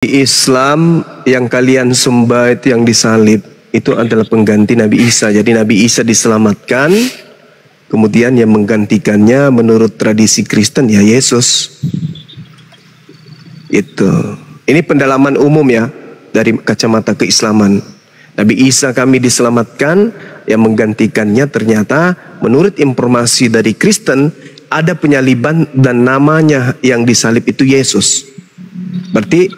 Di Islam yang kalian sembah itu yang disalib itu adalah pengganti Nabi Isa. Jadi Nabi Isa diselamatkan, kemudian yang menggantikannya menurut tradisi Kristen ya Yesus. Itu. Ini pendalaman umum ya dari kacamata keislaman. Nabi Isa kami diselamatkan, yang menggantikannya ternyata menurut informasi dari Kristen ada penyaliban dan namanya yang disalib itu Yesus. Berarti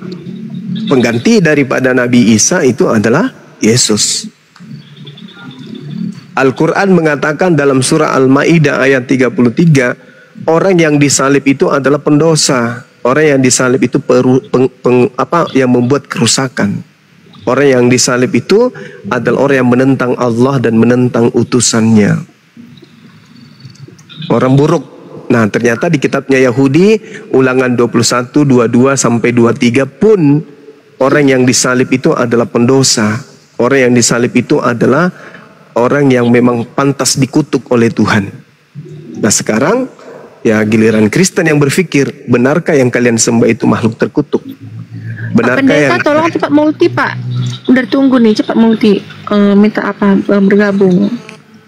pengganti daripada Nabi Isa itu adalah Yesus. Al-Quran mengatakan dalam surah Al-Ma'idah ayat 33, orang yang disalib itu adalah pendosa. Orang yang disalib itu yang membuat kerusakan. Orang yang disalib itu adalah orang yang menentang Allah dan menentang utusannya. Orang buruk. Nah, ternyata di kitabnya Yahudi Ulangan 21, 22 sampai 23 pun orang yang disalib itu adalah pendosa. Orang yang disalib itu adalah orang yang memang pantas dikutuk oleh Tuhan. Nah, sekarang ya giliran Kristen yang berpikir, benarkah yang kalian sembah itu makhluk terkutuk? Benarkah Pak Pendeta, yang... tolong cepat multi Pak. Udah tunggu nih, cepat multi. Minta apa? Bergabung.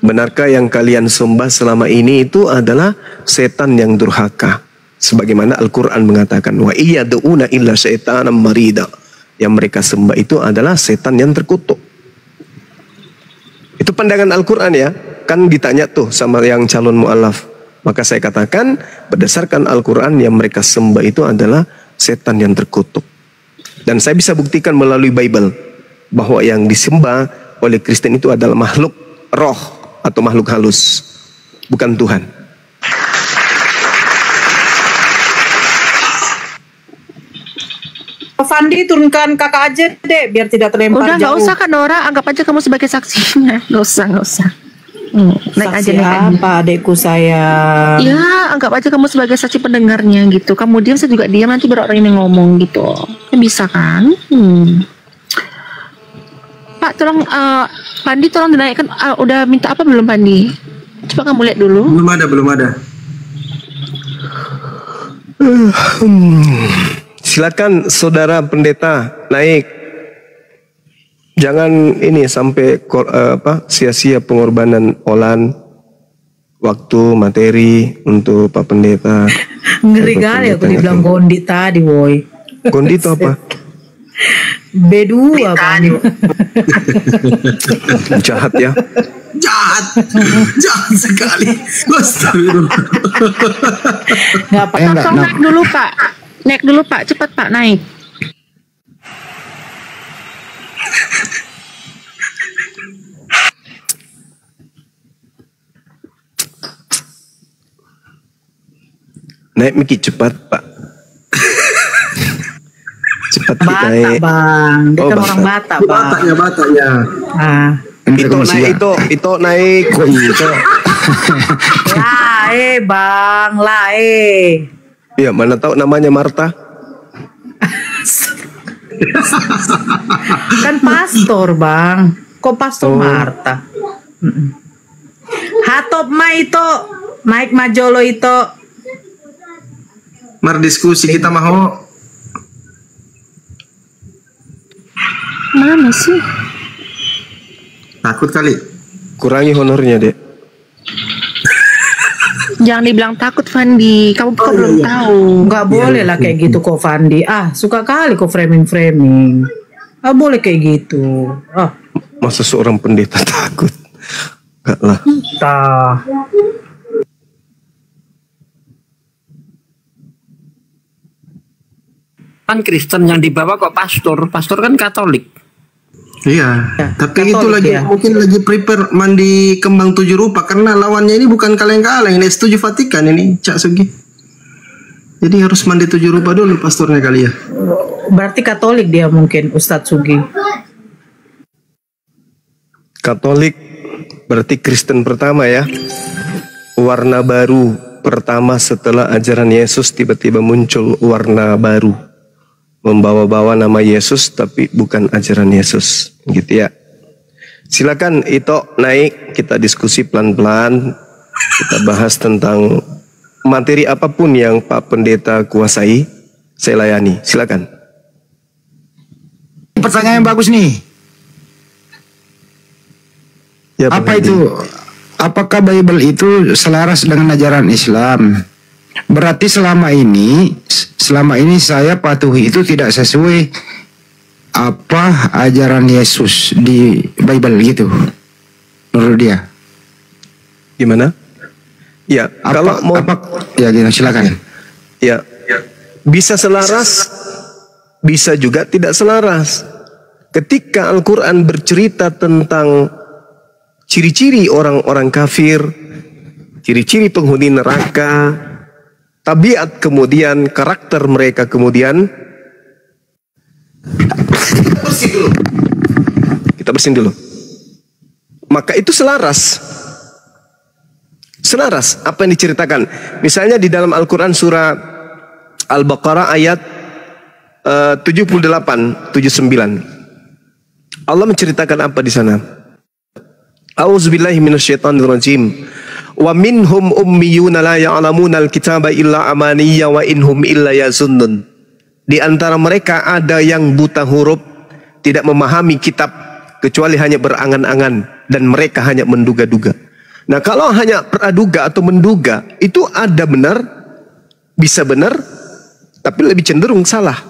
Benarkah yang kalian sembah selama ini itu adalah setan yang durhaka? Sebagaimana Al-Quran mengatakan, wa iyyaduuna illa syaitanan marida. Yang mereka sembah itu adalah setan yang terkutuk. Itu pandangan Al-Quran ya. Kan ditanya tuh sama yang calon mu'alaf. Maka saya katakan berdasarkan Al-Quran yang mereka sembah itu adalah setan yang terkutuk. Dan saya bisa buktikan melalui Bible bahwa yang disembah oleh Kristen itu adalah makhluk roh atau makhluk halus, bukan Tuhan. Fandi, turunkan kakak aja deh biar tidak terlempar. Udah nggak usah kan Nora, anggap aja kamu sebagai saksinya. Nggak usah. Naik aja apa adekku saya? Ya, anggap aja kamu sebagai saksi pendengarnya gitu. Kamu diam, saya juga diam, nanti baru orang ini ngomong gitu. Kan bisa kan? Pak, tolong Pandi tolong dinaikkan. Udah minta apa belum Pandi? Coba kamu lihat dulu. Belum ada. Silakan saudara pendeta naik. Jangan ini sampai sia-sia pengorbanan olan waktu materi untuk Pak Pendeta. Ngeri kali aku dibilang gondi tadi, woi. Gondi itu apa? B2 apa? Jahat ya. Jahat sekali. Nggak apa. Naik dulu Pak. Naik dulu Pak, cepat Pak naik. Naik Miki cepat Pak. Cepat Batak naik. Bang, dia kan orang Batak Bang. Bataknya. Ah. Itu naik. Lae Bang, lae. Ya mana tahu namanya Marta. Kan pastor Bang. Kok pastor Marta? Hatop ma itu, naik majolo itu. Mar diskusi kita mau. Mana sih? Takut kali. Kurangi honornya dek. Jangan dibilang takut Fandi. Kamu belum tahu. Nggak boleh lah kayak gitu kok Fandi. Suka kali kok framing. Boleh kayak gitu. Masa seorang pendeta takut? Enggak lah. Kan Kristen yang dibawa kok pastor kan Katolik. Iya, tapi Katolik itu lagi ya. mungkin lagi prepare mandi kembang 7 rupa karena lawannya ini bukan kaleng-kaleng, ini setuju Vatikan ini Cak Sugi. Jadi harus mandi 7 rupa dulu pastornya kali ya. Berarti Katolik dia mungkin Ustadz Sugi. Katolik berarti Kristen pertama ya. Warna baru pertama setelah ajaran Yesus tiba-tiba muncul warna baru. Membawa-bawa nama Yesus tapi bukan ajaran Yesus. Gitu ya. Silakan Ito naik, kita diskusi pelan-pelan. Kita bahas tentang materi apapun yang Pak Pendeta kuasai, saya layani. Silakan. pertanyaan yang bagus nih. Ya, Apa itu? Apakah Bible itu selaras dengan ajaran Islam? Berarti selama ini saya patuhi itu tidak sesuai apa ajaran Yesus di Bible gitu. Menurut dia. Gimana? Ya, kalau mau ya gitu, silakan. Ya, bisa selaras, bisa juga tidak selaras. Ketika Al-Quran bercerita tentang ciri-ciri orang-orang kafir, ciri-ciri penghuni neraka, tabiat kemudian, karakter mereka kemudian, kita bersihin dulu. Maka itu selaras. Selaras apa yang diceritakan. Misalnya di dalam Al-Quran surah Al-Baqarah ayat 78, 79. Allah menceritakan apa di sana? A'udzubillahi minasyaitonirrajim. Wa minhum ummiyuna la ya'lamuna al-kitaba illa amaniyya wa inhum illa yazunnun. Di antara mereka ada yang buta huruf, tidak memahami kitab kecuali hanya berangan-angan, dan mereka hanya menduga-duga. Nah, kalau hanya praduga atau menduga, itu ada benar, bisa benar, tapi lebih cenderung salah.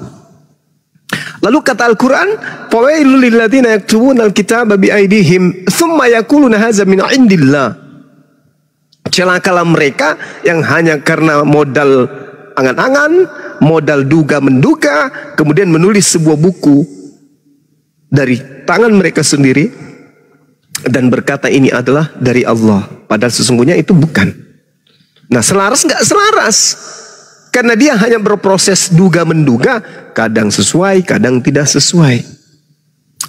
Lalu kata Al-Quran, fawailul lil ladzina yaktubuna al-kitaba bi aydihim tsumma yaquluna hadza min indillah. Celakalah mereka yang hanya karena modal angan-angan, modal duga-menduga, kemudian menulis sebuah buku dari tangan mereka sendiri dan berkata ini adalah dari Allah, padahal sesungguhnya itu bukan. Nah, selaras nggak selaras? Karena dia hanya berproses duga-menduga, kadang sesuai, kadang tidak sesuai.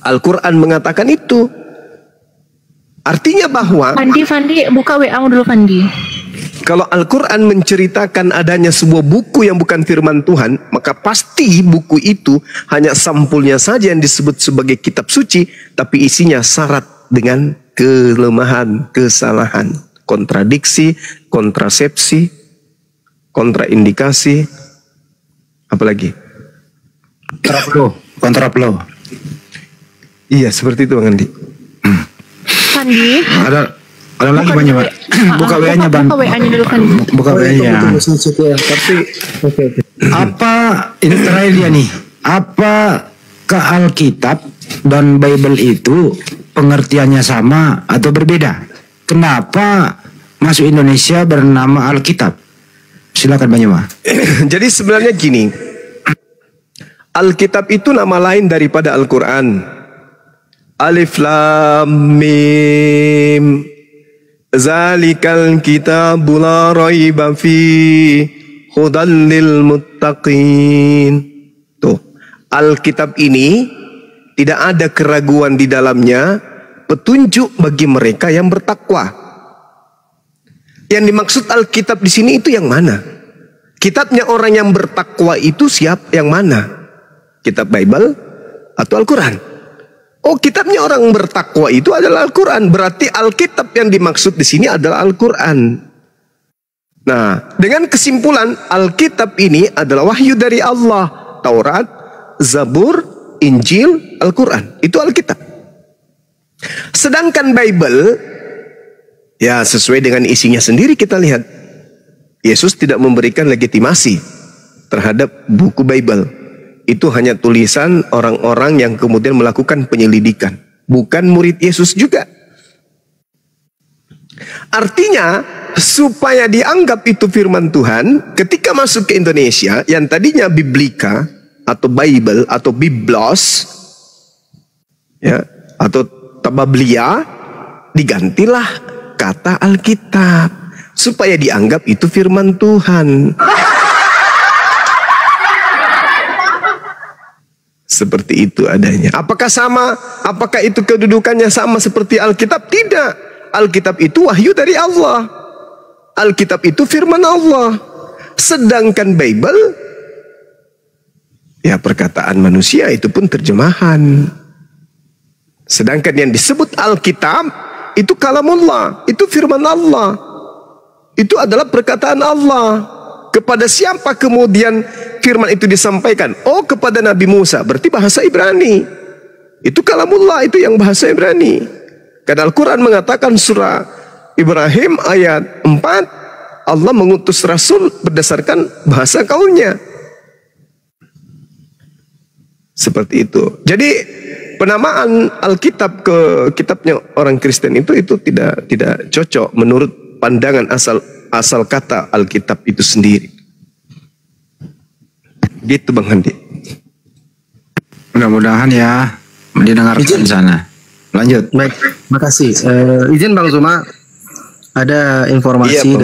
Al-Quran mengatakan itu. Artinya bahwa Fandi, buka WA dulu Fandi. kalau Al-Quran menceritakan adanya sebuah buku yang bukan firman Tuhan, maka pasti buku itu hanya sampulnya saja yang disebut sebagai kitab suci, tapi isinya syarat dengan kelemahan, kesalahan, kontradiksi, kontrasepsi, kontraindikasi, apalagi? Kontraplo. Iya, seperti itu Bang Andi. Fandi. Ada lagi banyak, Pak. Buka WA-nya, Bang. Buka WA-nya dulu Fandi. Buka WA-nya. Apa ini terakhir dia nih? Apa ke Alkitab dan Bible itu pengertiannya sama atau berbeda? Kenapa masuk Indonesia bernama Alkitab? Silakan Bang Yoma. Jadi sebenarnya gini, Alkitab itu nama lain daripada Al-Quran. Alif Lam Mim, zalikal kitabu la raiba fi hudan lil muttaqin. Tuh, Alkitab ini tidak ada keraguan di dalamnya, petunjuk bagi mereka yang bertakwa. Yang dimaksud Alkitab di sini itu yang mana? Kitabnya orang yang bertakwa itu yang mana? Kitab Bible atau Al-Quran? Oh, kitabnya orang bertakwa itu adalah Al-Quran. Berarti Alkitab yang dimaksud di sini adalah Al-Quran. Nah, dengan kesimpulan Alkitab ini adalah wahyu dari Allah. Taurat, Zabur, Injil, Al-Quran. Itu Alkitab. Sedangkan Bible, ya sesuai dengan isinya sendiri kita lihat. Yesus tidak memberikan legitimasi terhadap buku Bible. Itu hanya tulisan orang-orang yang kemudian melakukan penyelidikan. Bukan murid Yesus juga. Artinya, supaya dianggap itu firman Tuhan, ketika masuk ke Indonesia, yang tadinya Biblika, atau Bible, atau Biblos, ya, atau Tabablia, digantilah kata Alkitab. Supaya dianggap itu firman Tuhan. Seperti itu adanya. Apakah sama? Apakah itu kedudukannya sama seperti Alkitab? Tidak. Alkitab itu wahyu dari Allah. Alkitab itu firman Allah. Sedangkan Bible, ya perkataan manusia, itu pun terjemahan. Sedangkan yang disebut Alkitab itu kalamullah, itu firman Allah. Itu adalah perkataan Allah. Kepada siapa kemudian firman itu disampaikan? Oh, kepada Nabi Musa. Berarti bahasa Ibrani. Itu kalamullah, itu yang bahasa Ibrani. Karena Al-Quran mengatakan surah Ibrahim ayat 4, Allah mengutus Rasul berdasarkan bahasa kaumnya. Seperti itu. Jadi penamaan Alkitab ke kitabnya orang Kristen itu tidak cocok menurut pandangan asal kata Alkitab itu sendiri. Gitu Bang Handi. Mudah-mudahan ya didengarkan sana. Lanjut. Baik, makasih. Izin Bang Zuma, ada informasi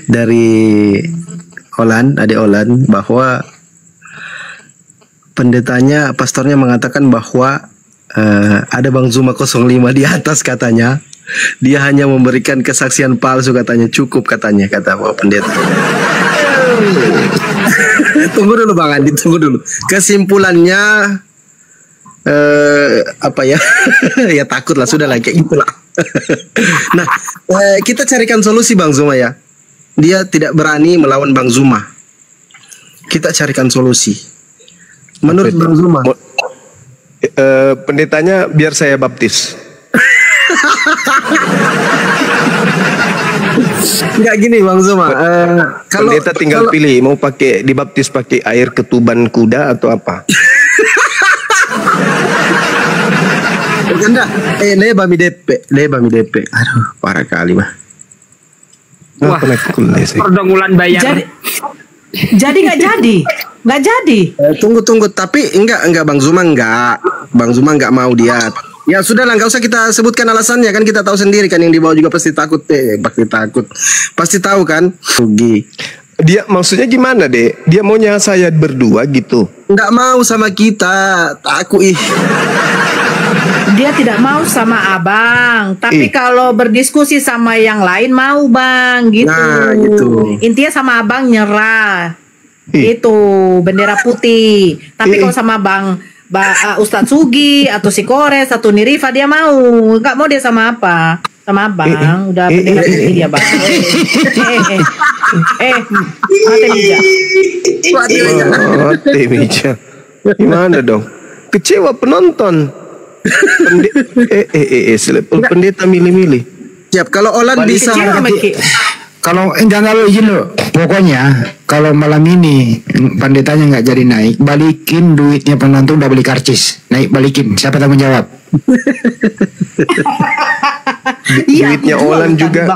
dari Olan, Ade Olan, bahwa pendetanya, pastornya mengatakan bahwa ada Bang Zuma 05 di atas katanya. Dia hanya memberikan kesaksian palsu katanya, cukup katanya, kata Pak Pendeta. Tunggu dulu Bang Andi, tunggu dulu. Kesimpulannya apa ya? Ya takut lah, sudah lah kayak itulah. Nah, kita carikan solusi Bang Zuma ya. Dia tidak berani melawan Bang Zuma. Kita carikan solusi. Menurut Bang Zuma, pendetanya biar saya baptis. Enggak gini Bang Zuma. Kalau pendeta tinggal pilih mau pakai dibaptis pakai air ketuban kuda atau apa? Enggak, leba mi DP. Aduh, parah kali mah. Wah, perdengulan bayar. Jadi nggak jadi. Tunggu. Tapi enggak Bang Zuma enggak. Bang Zuma enggak mau dia. Ya sudah lah, nggak usah kita sebutkan alasannya, kan kita tahu sendiri kan, yang di bawah juga pasti takut pasti tahu kan. Rugi. Dia maksudnya gimana deh? Dia maunya saya berdua gitu? Nggak mau sama kita, takut ih. Dia tidak mau sama abang, tapi kalau berdiskusi sama yang lain mau Bang, gitu. Nah, gitu. Intinya sama abang nyerah. Itu bendera putih. Tapi kalau sama Bang Ustadz Sugi atau si Kores atau Nirifa dia mau. Nggak mau dia sama apa? Sama abang. Udah bendera putih dia Bang. Mati meja. Gimana dong? Kecewa penonton. Pendeta milih-milih. Siap, kalau Olan bisa. Kalau jangan lo izin lo. Pokoknya kalau malam ini pendetanya nggak jadi naik, balikin duitnya penonton, udah beli karcis, naik balikin. Siapa tanggung jawab? Duitnya Olan juga.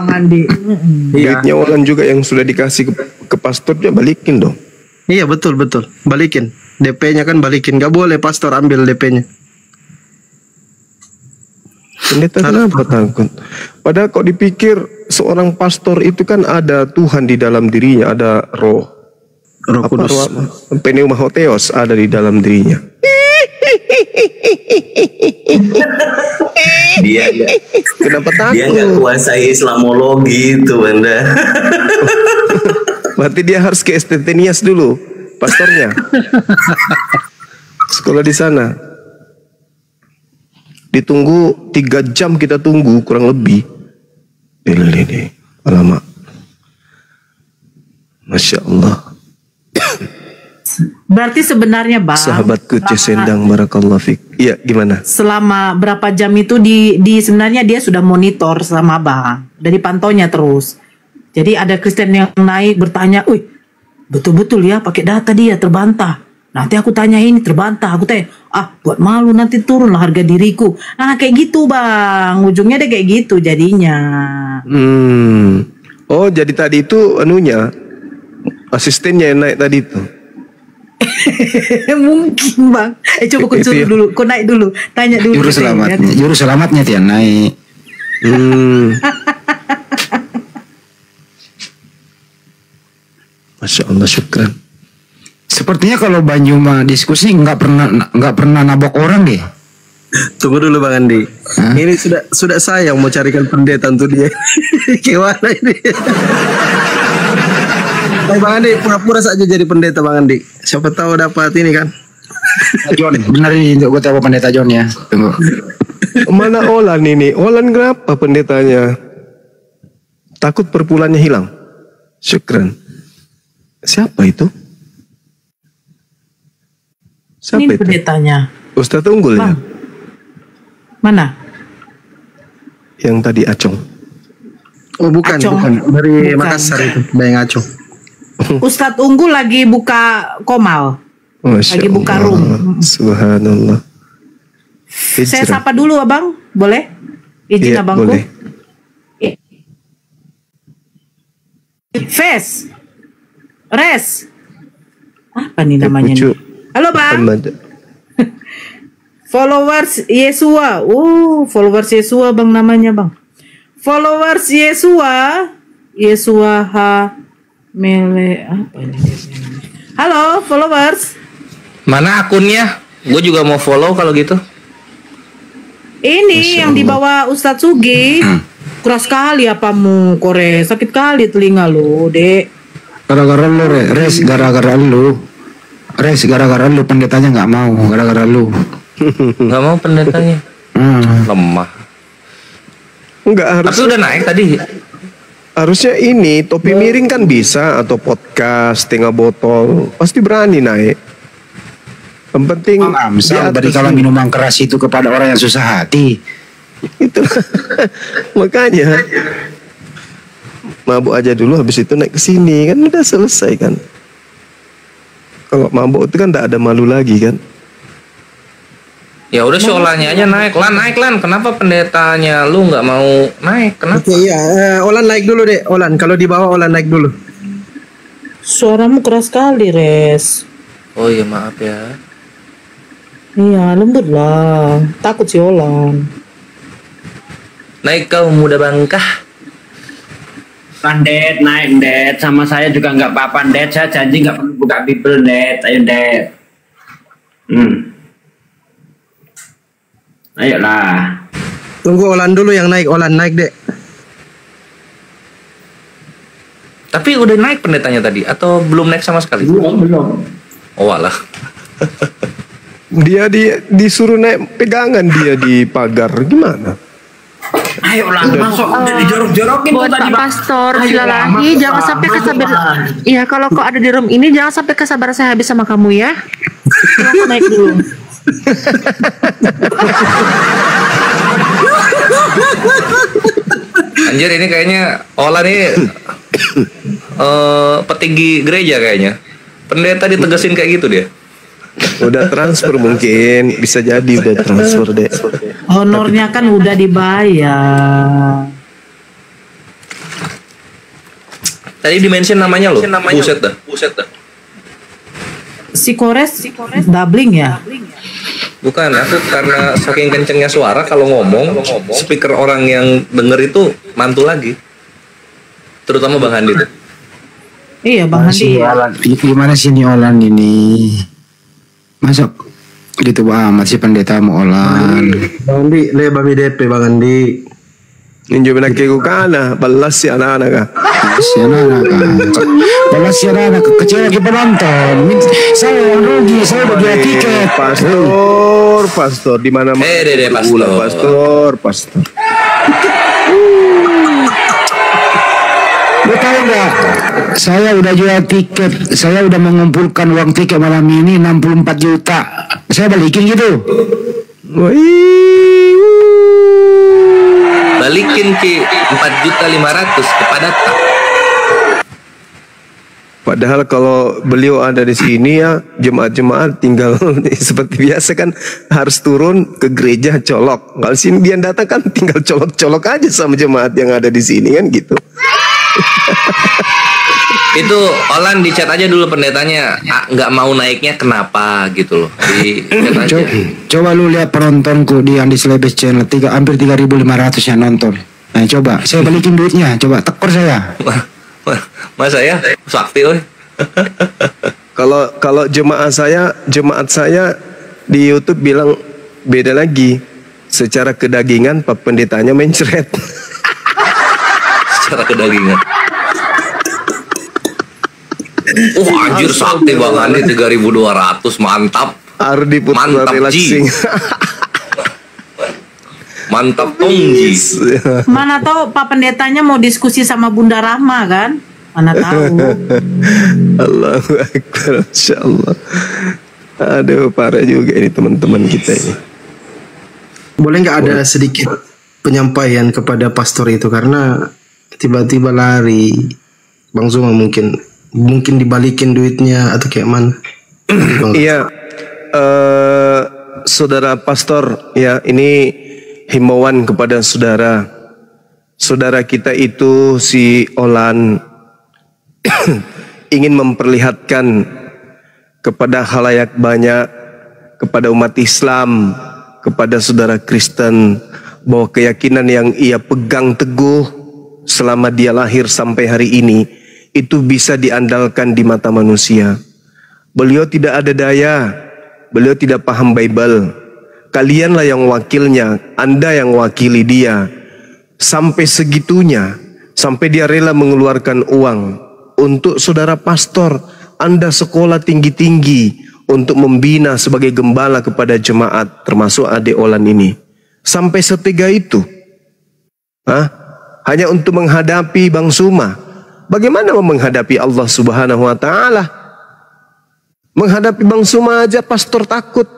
Duitnya Olan juga yang sudah dikasih ke pastornya balikin dong. Iya betul. Balikin. DP-nya kan balikin. Gak boleh pastor ambil DP-nya. Pendeta kenapa takut? Padahal kok dipikir seorang pastor itu kan ada Tuhan di dalam dirinya, ada Roh Kudus, Pneuma Hotheos ada di dalam dirinya. Kenapa takut? Dia nggak kuasai Islamologi itu Anda. Berarti dia harus ke Estetenias dulu, pastornya. Sekolah di sana. Ditunggu 3 jam, kita tunggu kurang lebih. Ini alamak. Masya Allah. Berarti sebenarnya Bang, sahabatku Cesendang barakallahu fik. Iya, gimana? Selama berapa jam itu di sebenarnya dia sudah monitor sama Bang. Dari pantaunya terus. Jadi ada Kristen yang naik bertanya, "Wih, betul-betul ya pakai data dia terbantah. Nanti aku tanya ini terbantah, aku tanya, buat malu nanti turun lah harga diriku." Nah kayak gitu Bang, ujungnya deh kayak gitu jadinya. Oh jadi tadi itu anunya, asistennya yang naik tadi itu. Mungkin Bang. Coba kau suruh dulu, kau naik dulu, tanya dulu. Juru selamatnya Tian naik. Masya Allah, syukran. Sepertinya kalau Banjuma diskusi nggak pernah nabok orang deh. Tunggu dulu Bang Andi. Ini sudah saya mau carikan pendeta untuk dia. Gimana ini? Bang Andi pura-pura saja jadi pendeta Bang Andi. Siapa tahu dapat ini kan. John, benar ini untuk gue tahu pendeta John ya. Tunggu. Mana Olan ini? Olan kenapa pendetanya? Takut perpulannya hilang. Syukran. Siapa itu? Siapa ini itu? pendetanya. Ustadz Unggul ya? Bang. Mana? Yang tadi Acong. Oh bukan, Acong. bukan. Dari Bukan. Makassar itu, Bayang Acong. Ustadz Unggul lagi buka komal. Masya Lagi buka Allah. room. Subhanallah. Saya Hijrah. sapa dulu abang, boleh? Izin Iya, abangku. boleh. Res. Apa nih namanya Pucu. nih? Halo bang. Ahmad. Followers Yesua. Followers Yesua bang namanya bang. Followers Yesua. Yesua ha mele apa ini? Halo followers. Mana akunnya? Gue juga mau follow kalau gitu. Ini yang dibawa Ustadz Sugi. Keras sekali apamu Kore. Sakit kali telinga lu dek. Gara-gara lu, Res, gara-gara lu. Res, gara-gara lu pendetanya nggak mau, gara-gara lu. Nggak mau pendetanya. Lemah. Enggak Tapi harus. udah naik tadi. Harusnya ini topi miring kan bisa atau podcast setengah botol pasti berani naik. Yang penting Misal berikanlah minuman keras itu kepada orang yang susah hati. itu. Makanya mabuk aja dulu habis itu naik ke sini kan udah selesai kan. Kalau mabuk itu kan tidak ada malu lagi kan. Ya udah Sholanya aja naik. Naik Lan. Kenapa pendetanya lu nggak mau naik? Kenapa? Oke, iya. Olan naik dulu deh, Olan. Kalau di bawah Olan naik dulu. Suaramu keras sekali Res. Oh iya maaf ya. Iya lembut lah. Takut si Olan. Naik kau muda bangkah. Pandet, naik Det. Sama saya juga nggak apa-apa Det. Saya janji nggak perlu buka Bible Det. Ayo Det. Ayolah. Tunggu Olan dulu yang naik, Olan naik deh. Tapi udah naik pendetanya tadi atau belum naik sama sekali? Belum. Oh alah. Dia disuruh naik pegangan dia di pagar gimana? Ayolah, masuk udah dijorok-jorokin tuh Buat tadi Pak Bang. Pastor, Ayo, sekali lagi masuk, jangan Bang. sampai Masuk, kesabaran. Bang. Iya, kalau kau ada di room ini jangan sampai kesabaran saya habis sama kamu ya. Aku naik dulu. Anjir ini kayaknya Ola nih petinggi gereja kayaknya. Pendeta ditegesin kayak gitu dia. Udah transfer mungkin bisa jadi udah transfer deh. Honornya kan udah dibayar. Tadi dimention namanya loh. Buset dah. Si Kores doubling ya. Bukan, aku karena saking kencengnya suara kalau ngomong, speaker orang yang denger itu mantul lagi. Terutama Bang Handi tuh. Iya Bang Handi. Gimana sih ini Olan ini? Masa gitu amat sih pendeta mau Olan. Bang Andi, le Bami DP Bang Andi. Ninjo benake ku kana, balas si anak-anak ka. Si anak kan. Balas si anak kecewa ke penonton. Saya yang rugi, saya udah beli tiket. Pastor di mana mana. Dede Pastor. Pastor. Lu tahu nggak? Saya udah jual tiket, saya udah mengumpulkan uang tiket malam ini 64 juta. Saya balikin gitu. Balikin Ki 4.500.000 kepada tak. Padahal kalau beliau ada di sini ya jemaat-jemaat tinggal seperti biasa kan harus turun ke gereja colok. Kalau sini dia datang kan tinggal colok-colok aja sama jemaat yang ada di sini kan gitu. Itu Olan di chat aja dulu pendetanya. Nggak mau naiknya kenapa gitu loh. Di chat aja. Coba lu lihat penontonku di yang di Slebes channel hampir 3.500 yang nonton. Nah coba saya balikin duitnya, coba tekor saya. Masa ya sakti oi. Kalau jemaat saya di YouTube bilang beda lagi. Secara kedagingan Pak pendetanya mencret. Secara kedagingan. Anjir sakti Bang Andi 3.200 mantap. Harus diputar Mantap, relaxing. Mantap Tongji. Mana tahu Pak Pendetanya mau diskusi sama Bunda Rahma kan? Mana tahu. Allahu Akbar, Masya Allah. Aduh, parah juga ini teman-teman kita ini. Boleh nggak ada sedikit penyampaian kepada pastor itu, karena tiba-tiba lari. Bang Zuma mungkin dibalikin duitnya atau kayak mana? Iya, saudara pastor, ya ini himbauan kepada saudara kita itu si Olan ingin memperlihatkan kepada khalayak banyak, kepada umat Islam, kepada saudara Kristen, bahwa keyakinan yang ia pegang teguh selama dia lahir sampai hari ini itu bisa diandalkan di mata manusia. Beliau tidak ada daya, beliau tidak paham Bible. Kalianlah yang wakilnya, Anda yang wakili dia. Sampai segitunya, sampai dia rela mengeluarkan uang untuk saudara pastor. Anda sekolah tinggi-tinggi untuk membina sebagai gembala kepada jemaat, termasuk adik Olan ini. Sampai setega itu. Hanya untuk menghadapi Bang Zuma. Bagaimana mau menghadapi Allah Subhanahu wa Ta'ala? Menghadapi Bang Zuma aja pastor takut.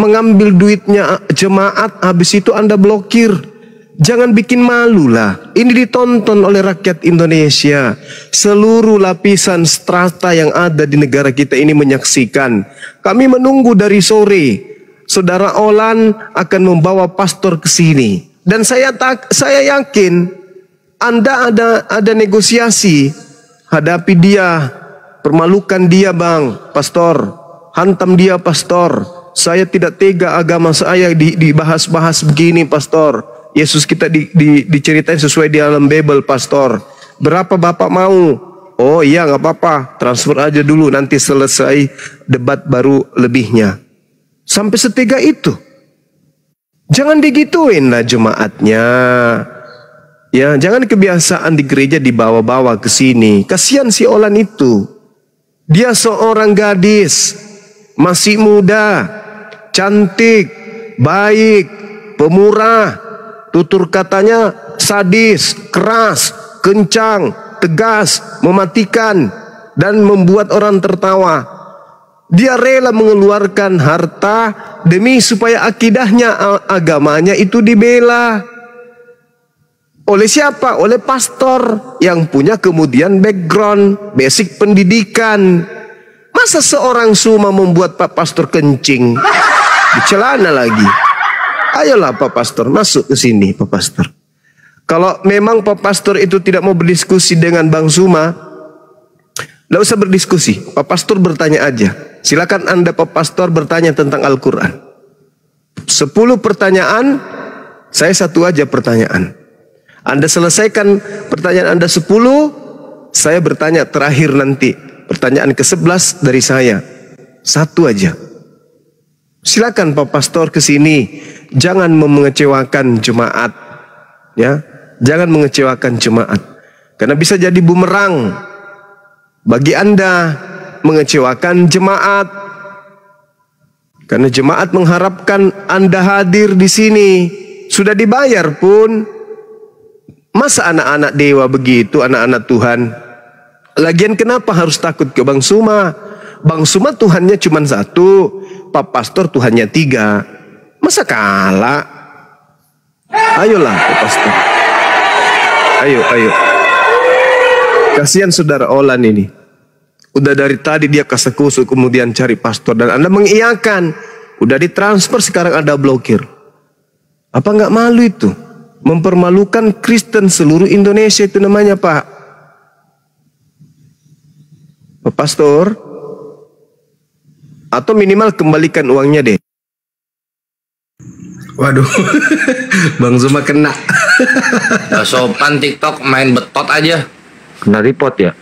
Mengambil duitnya jemaat, habis itu Anda blokir. Jangan bikin malu lah. Ini ditonton oleh rakyat Indonesia. Seluruh lapisan strata yang ada di negara kita ini menyaksikan. Kami menunggu dari sore. Saudara Olan akan membawa pastor ke sini. Dan saya yakin Anda ada negosiasi. Hadapi dia. Permalukan dia bang, pastor. Hantam dia pastor. Saya tidak tega agama saya dibahas-bahas begini pastor. Yesus kita diceritain sesuai di alam Bible pastor. Berapa bapak mau? Oh iya gak apa-apa, transfer aja dulu, nanti selesai debat baru lebihnya. Sampai setega itu. Jangan digituin lah jemaatnya. Ya, jangan kebiasaan di gereja dibawa-bawa ke sini. Kasihan si Olan itu. Dia seorang gadis, masih muda, cantik, baik, pemurah. Tutur katanya sadis, keras, kencang, tegas, mematikan, dan membuat orang tertawa. Dia rela mengeluarkan harta demi supaya akidahnya, agamanya itu dibela. Oleh siapa? Oleh pastor yang punya kemudian background, basic pendidikan. Masa seorang Zuma membuat Pak Pastor kencing di celana lagi? Ayolah Pak Pastor, masuk ke sini Pak Pastor. Kalau memang Pak Pastor itu tidak mau berdiskusi dengan Bang Zuma, tidak usah berdiskusi. Pak Pastor bertanya aja. Silakan Anda Pak Pastor bertanya tentang Al-Quran. 10 pertanyaan, saya satu aja pertanyaan. Anda selesaikan pertanyaan Anda 10, saya bertanya terakhir nanti. Pertanyaan ke-11 dari saya. Satu aja. Silakan Pak Pastor ke sini. Jangan mengecewakan jemaat. Ya, jangan mengecewakan jemaat. Karena bisa jadi bumerang bagi Anda mengecewakan jemaat. Karena jemaat mengharapkan Anda hadir di sini. Sudah dibayar pun. Masa anak-anak dewa begitu, anak-anak Tuhan? Lagian kenapa harus takut ke Bang Zuma? Bang Zuma Tuhannya cuma 1, Pak Pastor Tuhannya 3. Masa kalah? Ayolah Pak Pastor. Ayo. Kasihan saudara Olan ini. Udah dari tadi dia kasakusuk kemudian cari pastor. Dan Anda mengiyakan. Udah ditransfer sekarang Anda blokir. Apa nggak malu itu? Mempermalukan Kristen seluruh Indonesia itu namanya Pak. Pak Pastor. Atau minimal kembalikan uangnya deh. Waduh, Bang Zuma kena. Gak sopan TikTok, main betot aja. Kena report ya?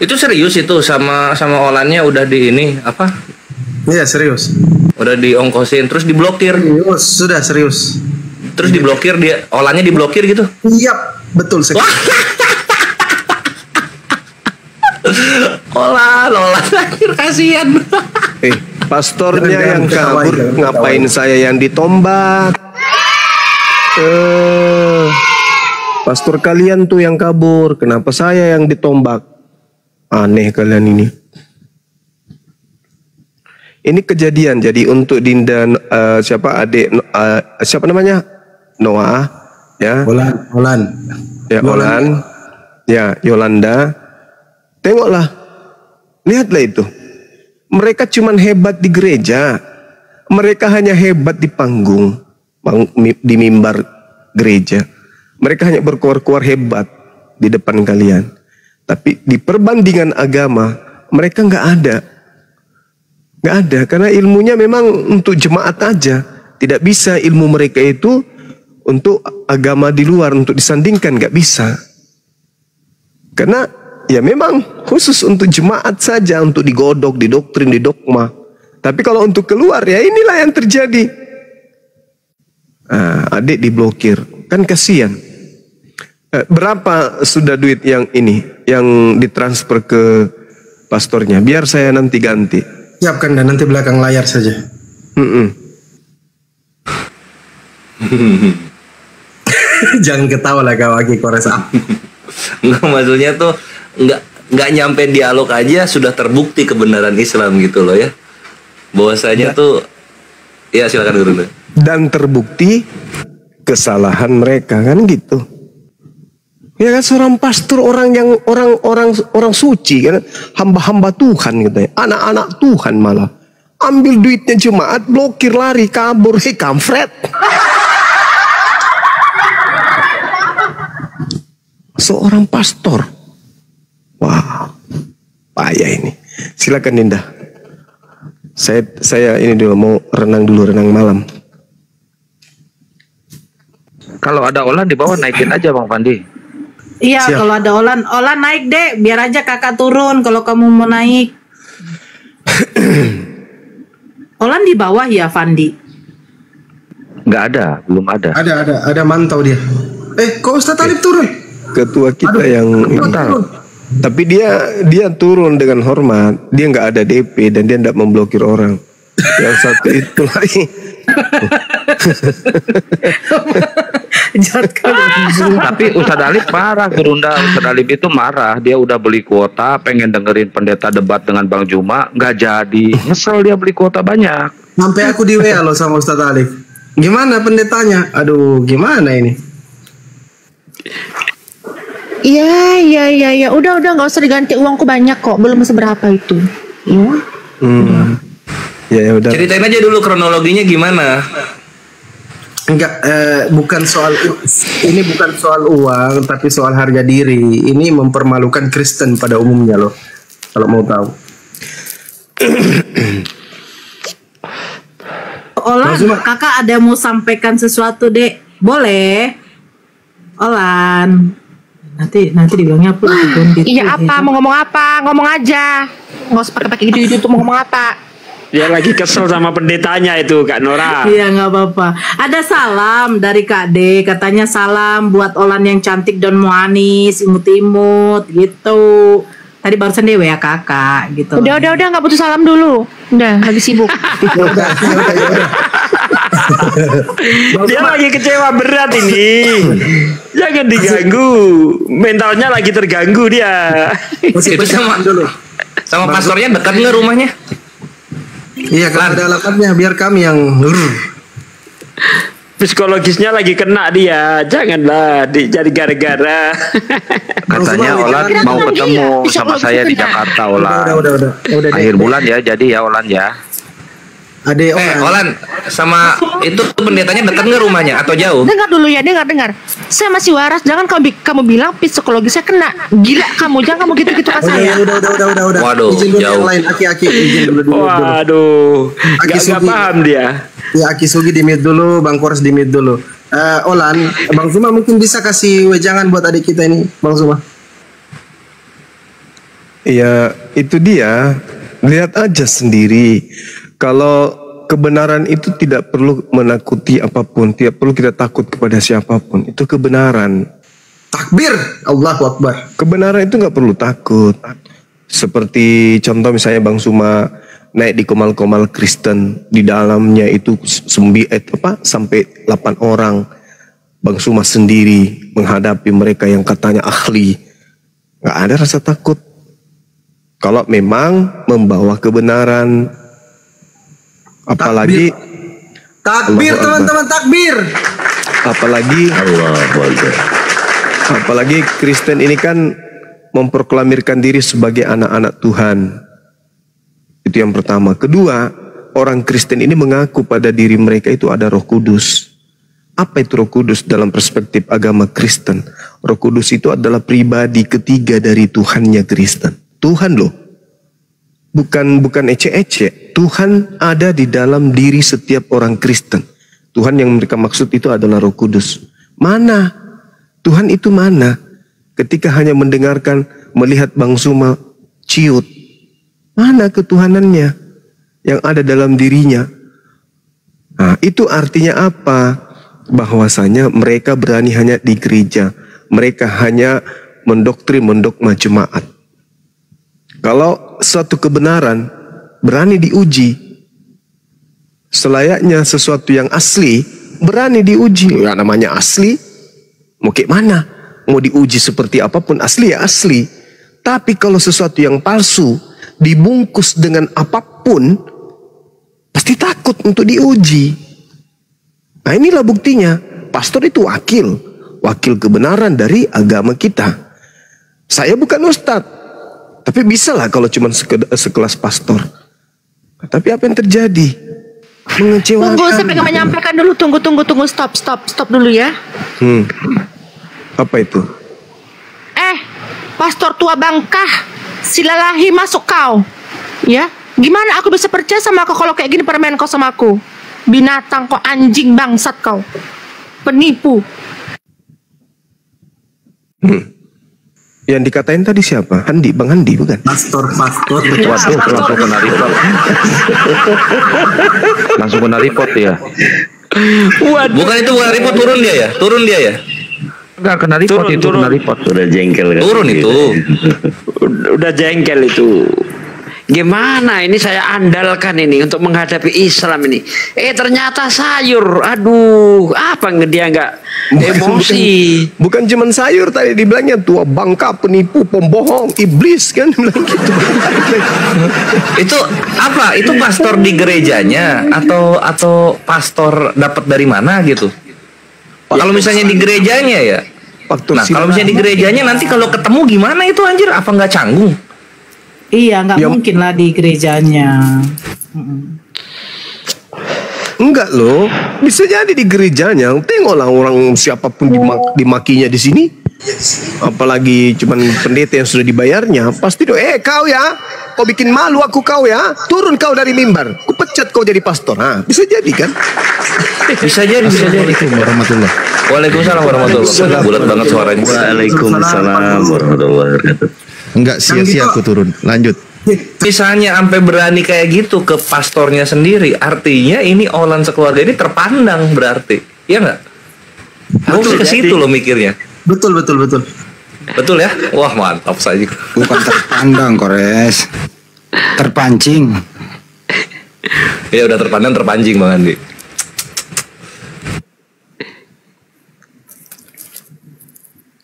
Itu serius itu sama Olannya udah di ini apa? Iya serius. Udah diongkosin terus diblokir. Serius, sudah serius. Terus diblokir dia, Olannya diblokir gitu. Iya, betul sekali. Olan akhir kasihan. Pastornya yang kabur, ngapain saya yang ditombak? Pastor kalian tuh yang kabur, kenapa saya yang ditombak? Aneh kalian ini. Ini kejadian. Jadi untuk Dinda siapa adik siapa namanya? Noah ya. Olan. Ya, Olan. Ya, Yolanda. Tengoklah. Lihatlah itu. Mereka cuman hebat di gereja. Mereka hanya hebat di panggung, di mimbar gereja. Mereka hanya berkuar-kuar hebat di depan kalian. Tapi di perbandingan agama, mereka nggak ada. Nggak ada, karena ilmunya memang untuk jemaat aja. Tidak bisa ilmu mereka itu untuk agama di luar, untuk disandingkan, nggak bisa. Karena ya memang khusus untuk jemaat saja, untuk digodok, didoktrin, didogma. Tapi kalau untuk keluar, ya inilah yang terjadi. Adik diblokir, kan kasihan. Berapa sudah duit yang ini, yang ditransfer ke pastornya? Biar saya nanti ganti. Siapkan dan nanti belakang layar saja. Jangan ketawa lah kau Aki Koresa. Nggak, maksudnya tuh nggak nyampe dialog aja sudah terbukti kebenaran Islam gitu loh ya. Bahwasanya tuh ya silakan Guru. Dan terbukti kesalahan mereka kan gitu. Ya kan seorang pastor orang suci kan, hamba-hamba Tuhan gitu ya. Anak-anak Tuhan malah ambil duitnya jemaat, blokir, lari, kabur, kampret. Seorang pastor. Wah, payah ini. Silakan Dinda. Saya ini dulu mau renang malam. Kalau ada Olan di bawah naikin aja Bang Pandi. Iya, Siap. kalau ada Olan naik deh, biar aja kakak turun kalau kamu mau naik. Olan di bawah ya, Fandi? Nggak ada, belum ada. Ada mantau dia. Kok Ustaz Talib turun? Ketua kita yang Turun. tapi dia turun dengan hormat. Dia nggak ada DP dan dia tidak memblokir orang. Yang satu itu lagi. Tapi Ustadz Alif marah, Gerunda. Ustadz Alif itu marah. Dia udah beli kuota, pengen dengerin pendeta debat dengan Bang Juma, nggak jadi. Nyesel dia beli kuota banyak. Sampai aku di WA loh sama Ustaz Alif. Gimana pendetanya? Aduh, gimana ini? Iya. Udah nggak usah diganti, uangku banyak kok, belum seberapa itu. Ya udah. Ceritain aja dulu kronologinya gimana. Enggak, bukan soal ini bukan soal uang, tapi soal harga diri. Ini mempermalukan Kristen pada umumnya loh. Kalau mau tahu. Olan, kakak ada mau sampaikan sesuatu, Dek? Boleh? Olan. Nanti dibilangnya apa? Iya apa? Mau ngomong apa? Ngomong aja. Nggak usah pakai gitu tuh, mau ngomong apa? Dia lagi kesel sama pendetanya itu Kak Nora. Iya nggak apa-apa. Ada salam dari Kak D. Katanya salam buat Olan yang cantik dan manis, imut-imut gitu. Tadi barusan dia WA kakak gitu. Udah nggak butuh salam dulu. Udah lagi sibuk. Dia lagi kecewa berat ini. Jangan diganggu. Mentalnya lagi terganggu dia. Itu sama pastornya dekat nggak rumahnya? Iya, kalau ada alamatnya biar kami yang Psikologisnya lagi kena dia. Janganlah jadi gara-gara. Katanya Olan mau ketemu sama saya di Jakarta, Olan. Udah. Akhir bulan ya, jadi ya Olan ya. Ade Olan sama itu pendetanya dekat nggak rumahnya atau jauh? Dengar dulu ya, dengar. Saya masih waras. Jangan kamu bilang psikologisnya kena. Gila kamu, jangan kamu gitu-gitu ke saya. Udah. Waduh, Izin dulu yang jauh. lain, Aki izin dulu. Waduh, gak paham dia. Ya, Aki Sugi di mute dulu, Bang Kors di mute dulu. Olan, Bang Zuma mungkin bisa kasih wejangan buat adik kita ini, Bang Zuma. Ya itu dia. Lihat aja sendiri. Kalau kebenaran itu tidak perlu menakuti apapun, tidak perlu kita takut kepada siapapun. Itu kebenaran. Takbir, Allahu Akbar. Kebenaran itu nggak perlu takut. Seperti contoh misalnya Bang Suma naik di komal-komal Kristen, di dalamnya itu sampai 8 orang. Bang Suma sendiri menghadapi mereka yang katanya ahli. Nggak ada rasa takut. Kalau memang membawa kebenaran, apalagi Takbir Allahu teman-teman, takbir. Apalagi Kristen ini kan memproklamirkan diri sebagai anak-anak Tuhan. Itu yang pertama. Kedua, orang Kristen ini mengaku pada diri mereka itu ada Roh Kudus. Apa itu Roh Kudus dalam perspektif agama Kristen? Roh Kudus itu adalah pribadi ketiga dari Tuhannya Kristen. Tuhan loh. Bukan ece-ece. Tuhan ada di dalam diri setiap orang Kristen. Tuhan yang mereka maksud itu adalah Roh Kudus. Mana? Tuhan itu mana? Ketika hanya mendengarkan, melihat Bang Zuma ciut. Mana ketuhanannya yang ada dalam dirinya? Nah, itu artinya apa? Bahwasanya mereka berani hanya di gereja. Mereka hanya mendokma jemaat. Kalau suatu kebenaran berani diuji, selayaknya sesuatu yang asli berani diuji. Ya, namanya asli, mau kayak mana? Mau diuji seperti apapun, asli ya asli. Tapi kalau sesuatu yang palsu dibungkus dengan apapun, pasti takut untuk diuji. Nah, inilah buktinya. Pastor itu wakil kebenaran dari agama kita. Saya bukan ustadz, tapi bisalah kalau cuma sekelas pastor. Nah, tapi apa yang terjadi? Mengecewakan. Tunggu, saya pengen menyampaikan dulu. Tunggu, stop dulu ya. Apa itu? Pastor tua bangkah, silalahi masuk kau. Ya, gimana aku bisa percaya sama kau kalau kayak gini permain kau sama aku? Binatang kau, anjing bangsat kau, penipu. Yang dikatain tadi siapa? Bang Handi bukan? Pastor. Waduh, langsung kena report. Langsung kena report ya. Bukan itu, bukan report, turun dia ya. Enggak kena report, kena report. Udah jengkel kan? Turun itu. Udah jengkel itu. Gimana ini saya andalkan ini untuk menghadapi Islam ini. Ternyata sayur. Aduh, apa dia nggak emosi? Bukan cuman sayur tadi dibilangnya tua bangka, penipu, pembohong, iblis kan bilang gitu. Itu apa? Itu pastor di gerejanya atau pastor dapat dari mana gitu? Kalau misalnya di gerejanya ya. Nah, kalau misalnya di gerejanya nanti kalau ketemu gimana itu anjir? Apa nggak canggung? Iya, nggak mungkin lah di gerejanya. Enggak loh, bisa jadi di gerejanya. Tengoklah orang siapapun dimakinya di sini. Apalagi cuman pendeta yang sudah dibayarnya, pasti kau ya, kau bikin malu aku kau ya, turun kau dari mimbar, ku pecat kau jadi pastor. Nah, bisa jadi kan? Bisa jadi. Assalamualaikum warahmatullahi. Waalaikumsalam warahmatullahi wabarakatuh. Bulat banget suaranya. Waalaikumsalam warahmatullahi wabarakatuh. Enggak sia-sia aku turun. Lanjut. Misalnya sampai berani kayak gitu ke pastornya sendiri, artinya ini Olan sekeluarga ini terpandang berarti, ya nggak? Harus ke situ loh mikirnya. Betul. Betul ya? Wah mantap saja. Bukan terpandang, Kores. Terpancing. Ya udah terpandang terpancing Bang Andi.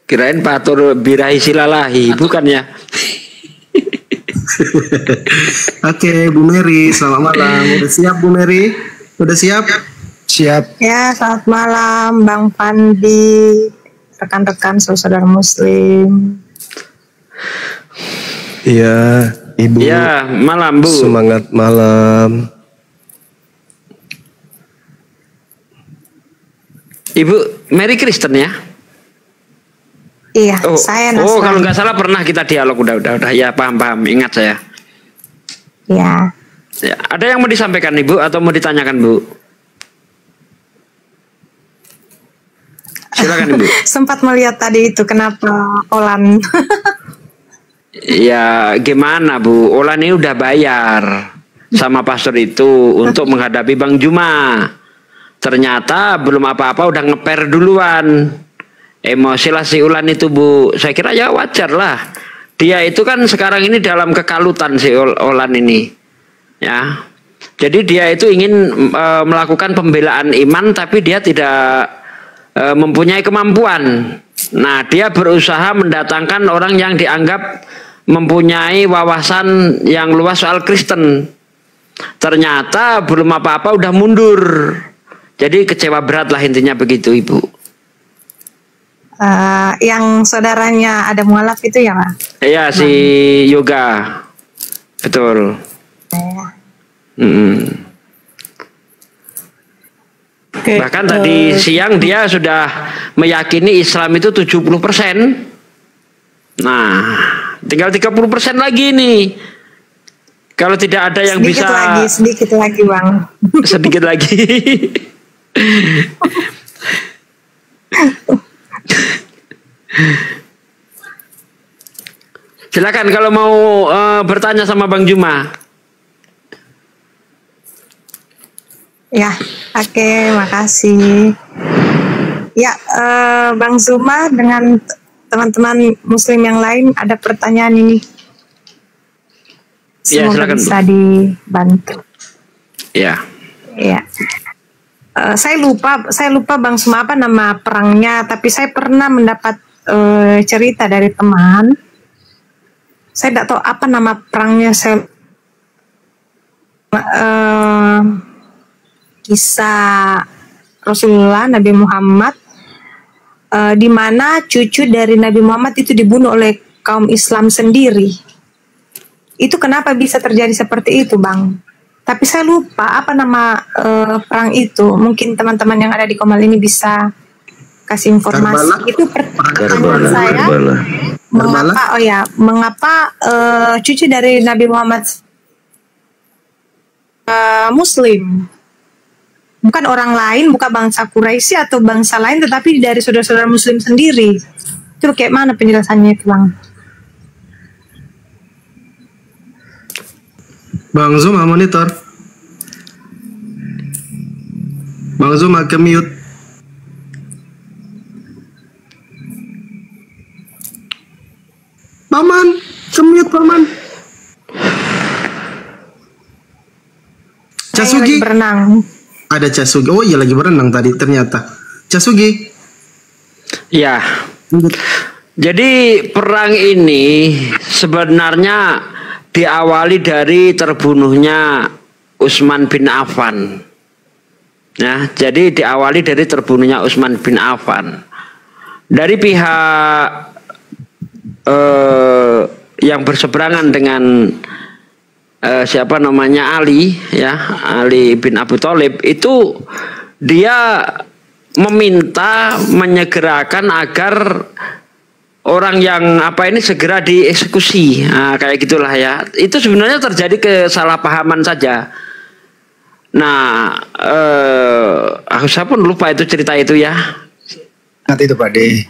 Kirain patur birahi silalahi, bukannya? Oke, Bu Mary, selamat malam. Udah siap Bu Mary? Udah siap? Siap. Ya, selamat malam Bang Pandi, rekan-rekan saudara Muslim. Iya, Ibu. Ya, malam Bu. Semangat malam. Ibu Mary Kristen ya? Iya, saya Nasrani. Kalau nggak salah pernah kita dialog, udah ya paham, ingat saya. Ya. Ya, ada yang mau disampaikan Ibu atau mau ditanyakan Bu? Silakan Ibu. Sempat melihat tadi itu kenapa Olan. Ya gimana Bu, Olan ini udah bayar sama pastor itu untuk menghadapi Bang Juma. Ternyata belum apa-apa udah ngeper duluan. Emosi lah si Ulan itu Bu. Saya kira ya wajar lah. Dia itu kan sekarang ini dalam kekalutan si Olan ini. Ya. Jadi dia itu ingin melakukan pembelaan iman tapi dia tidak mempunyai kemampuan. Nah, dia berusaha mendatangkan orang yang dianggap mempunyai wawasan yang luas soal Kristen. Ternyata belum apa-apa udah mundur. Jadi kecewa berat lah intinya begitu, Ibu. Yang saudaranya ada mualaf itu ya, Pak? Iya, si Yoga. Betul. Bahkan tadi siang dia sudah meyakini Islam itu 70%. Nah, tinggal 30% lagi nih. Kalau tidak ada yang sedikit lagi, Bang. Sedikit lagi. Silakan kalau mau bertanya sama Bang Juma. Ya, oke, makasih. Ya, Bang Zuma dengan teman-teman Muslim yang lain ada pertanyaan ini. Semoga bisa dibantu. Ya. Ya. Saya lupa Bang Zuma apa nama perangnya, tapi saya pernah mendapat cerita dari teman. Saya tidak tahu apa nama perangnya. Kisah Rasulullah Nabi Muhammad, di mana cucu dari Nabi Muhammad itu dibunuh oleh kaum Islam sendiri. Itu kenapa bisa terjadi seperti itu, Bang? Tapi saya lupa apa nama perang itu. Mungkin teman-teman yang ada di Komal ini bisa kasih informasi. Itu pertanyaan saya. Mengapa cucu dari Nabi Muhammad Muslim? Bukan orang lain, bukan bangsa Quraisy atau bangsa lain, tetapi dari saudara-saudara Muslim sendiri. Itu kayak mana penjelasannya itu, Bang? Bang Zuma monitor. Bang Zuma ke mute. Paman, ke mute Paman. Casugi berenang. Ada Casugi. Oh iya lagi berenang tadi ternyata. Casugi. Ya. Jadi perang ini sebenarnya diawali dari terbunuhnya Utsman bin Affan. Ya, jadi diawali dari terbunuhnya Utsman bin Affan. Dari pihak yang berseberangan dengan siapa namanya Ali, ya, Ali bin Abi Thalib, itu dia meminta menyegerakan agar orang yang apa ini segera dieksekusi. Nah, kayak gitulah ya. Itu sebenarnya terjadi kesalahpahaman saja. Nah, saya pun lupa itu cerita itu ya. Nanti itu Pak De.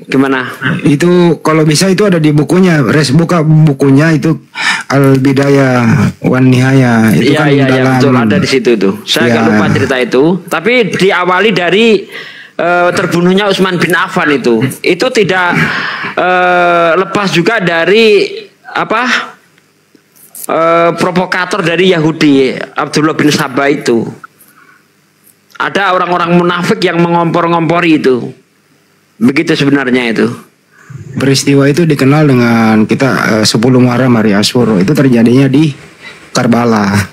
Gimana? Itu kalau bisa itu ada di bukunya. Buka bukunya itu Al-Bidayah wan Nihayah. Itu iya, kan iya, dalam, betul, ada di situ tuh. Saya nggak lupa cerita itu. Tapi diawali dari terbunuhnya Utsman bin Affan itu tidak lepas juga dari apa provokator dari Yahudi Abdullah bin Sabah itu. Ada orang-orang munafik yang mengompor-ngompori itu. Begitu sebenarnya itu. Peristiwa itu dikenal dengan kita 10 Muharram hari Asyura. Itu terjadinya di Karbala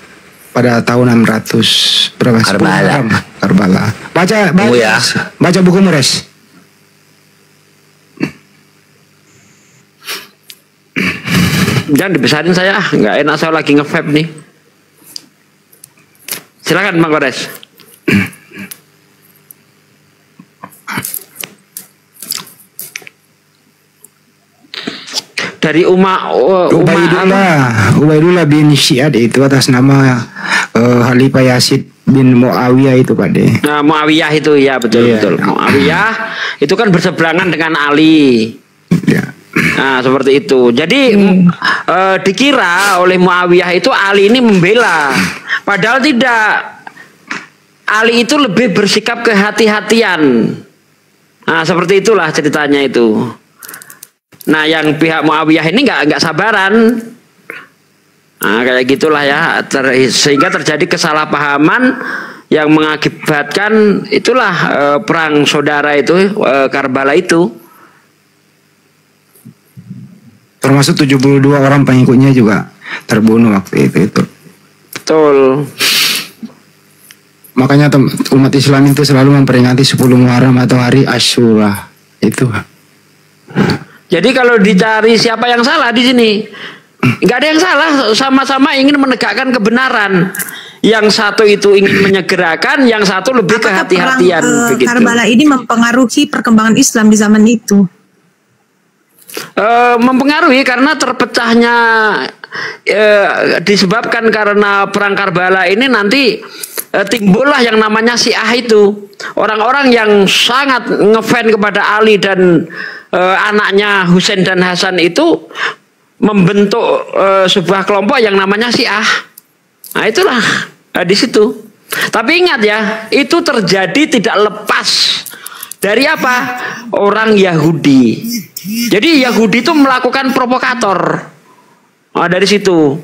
pada tahun 600 berapa? Karbala. Baca buku Mures. Jangan dibesarin saya, nggak enak, saya lagi nge-vape nih. Silakan Bang Kores. Dari Ubaidullah bin Syihad itu atas nama Khalifah Yazid bin Muawiyah itu Pak De. Nah, Muawiyah itu ya betul. Muawiyah itu kan berseberangan dengan Ali. Ya. Nah seperti itu. Jadi dikira oleh Muawiyah itu Ali ini membela, padahal tidak. Ali itu lebih bersikap kehati-hatian. Nah seperti itulah ceritanya itu. Nah yang pihak Muawiyah ini nggak sabaran. Nah kayak gitulah ya, sehingga terjadi kesalahpahaman yang mengakibatkan itulah perang saudara itu, Karbala itu. termasuk 72 orang pengikutnya juga terbunuh waktu itu. Betul. Makanya umat Islam itu selalu memperingati 10 Muharram atau hari Asyura itu. Jadi kalau dicari siapa yang salah di sini, nggak ada yang salah, sama-sama ingin menegakkan kebenaran. Yang satu itu ingin menyegerakan, yang satu lebih kehati-hatian. Begitu. Karbala ini mempengaruhi perkembangan Islam di zaman itu. Mempengaruhi karena terpecahnya disebabkan karena perang Karbala ini nanti timbullah yang namanya Syiah itu. Orang-orang yang sangat ngefans kepada Ali dan anaknya Husain dan Hasan itu membentuk sebuah kelompok yang namanya Syiah. Nah itulah di situ. Tapi ingat ya, itu terjadi tidak lepas dari apa? Orang Yahudi. Jadi Yahudi itu melakukan provokator. Nah, dari situ.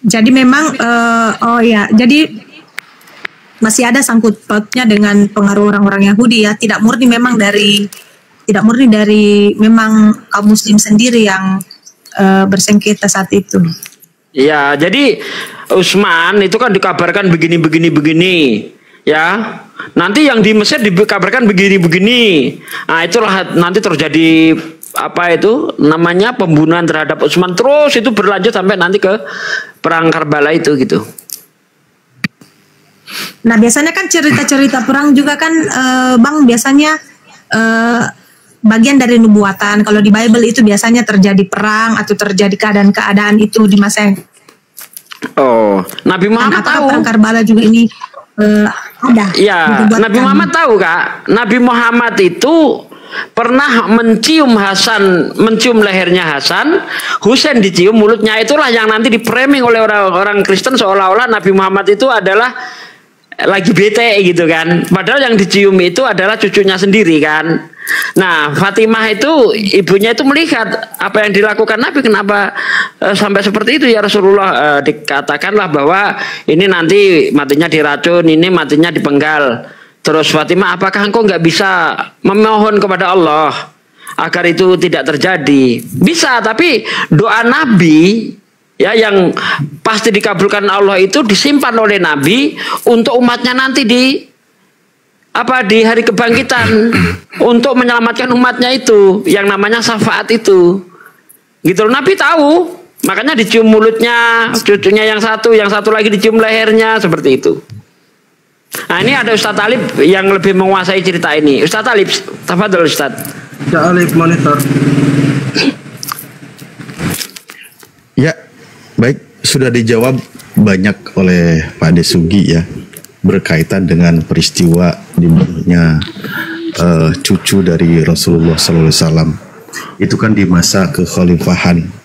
Jadi memang jadi masih ada sangkut pautnya dengan pengaruh orang-orang Yahudi ya, tidak murni dari memang kaum muslim sendiri yang bersengketa saat itu. Ya, jadi Utsman itu kan dikabarkan begini ya. Nanti yang di Mesir dikabarkan begini. Nah, itulah nanti terjadi apa itu namanya pembunuhan terhadap Utsman, terus itu berlanjut sampai nanti ke perang Karbala itu gitu. Nah, biasanya kan cerita-cerita perang juga kan Bang biasanya bagian dari nubuatan. Kalau di Bible itu biasanya terjadi perang atau terjadi keadaan-keadaan itu di masa yang Nabi Muhammad tahu. Perang Karbala juga ini ada. Ya, Nabi Muhammad tahu Kak. Nabi Muhammad itu pernah mencium lehernya Hasan, Husain dicium mulutnya, itulah yang nanti diframing oleh orang-orang Kristen seolah-olah Nabi Muhammad itu adalah lagi bete gitu kan. Padahal yang dicium itu adalah cucunya sendiri kan. Nah, Fatimah itu ibunya itu melihat apa yang dilakukan Nabi, kenapa sampai seperti itu ya Rasulullah. Dikatakanlah bahwa ini nanti matinya diracun, ini matinya dipenggal. Terus Fatimah, apakah engkau nggak bisa memohon kepada Allah agar itu tidak terjadi? Bisa, tapi doa Nabi ya yang pasti dikabulkan Allah itu disimpan oleh Nabi untuk umatnya nanti di hari kebangkitan untuk menyelamatkan umatnya itu yang namanya syafaat itu. Gitu loh, Nabi tahu, makanya dicium mulutnya cucunya yang satu lagi dicium lehernya seperti itu. Nah, ini ada Ustadz Talib yang lebih menguasai cerita ini. Ustadz Talib, tafadhol Ustadz. Ustadz Talib monitor. Ya, baik, sudah dijawab banyak oleh Pak Desugi ya, berkaitan dengan peristiwa dibunuhnya cucu dari Rasulullah SAW. Itu kan di masa kekhalifahan.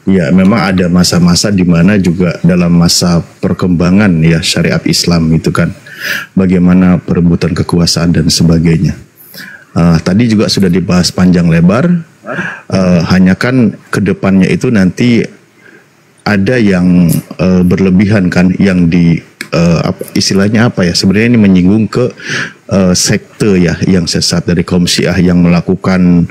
Ya, memang ada masa-masa di mana juga dalam masa perkembangan ya syariat Islam itu kan, bagaimana perebutan kekuasaan dan sebagainya. Tadi juga sudah dibahas panjang lebar. Hanya kan kedepannya itu nanti ada yang berlebihan kan, yang istilahnya apa ya? Sebenarnya ini menyinggung ke sekte ya, yang sesat dari kaum Syiah yang melakukan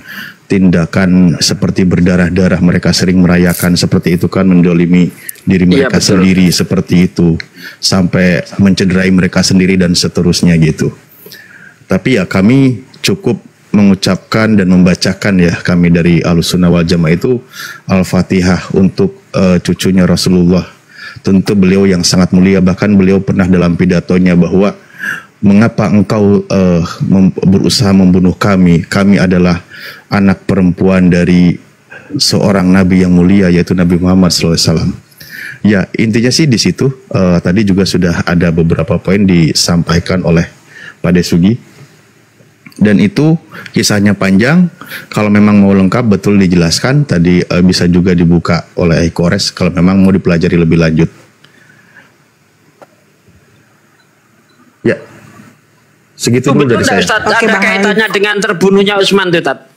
tindakan seperti berdarah-darah. Mereka sering merayakan seperti itu kan, mendolimi diri mereka sendiri seperti itu, sampai mencederai mereka sendiri dan seterusnya gitu. Tapi ya kami cukup mengucapkan dan membacakan ya, kami dari Ahlussunnah wal Jamaah itu Al-Fatihah untuk cucunya Rasulullah. Tentu beliau yang sangat mulia, bahkan beliau pernah dalam pidatonya bahwa mengapa engkau berusaha membunuh kami? Kami adalah anak perempuan dari seorang nabi yang mulia, yaitu Nabi Muhammad SAW. Ya, intinya sih di situ. Tadi juga sudah ada beberapa poin disampaikan oleh Pak Desugi. Dan itu kisahnya panjang. Kalau memang mau lengkap betul dijelaskan, tadi bisa juga dibuka oleh Eikores kalau memang mau dipelajari lebih lanjut. Ya, segitu dulu dari saya. Ustaz, ada kaitannya dengan terbunuhnya Utsman tuh, Tat.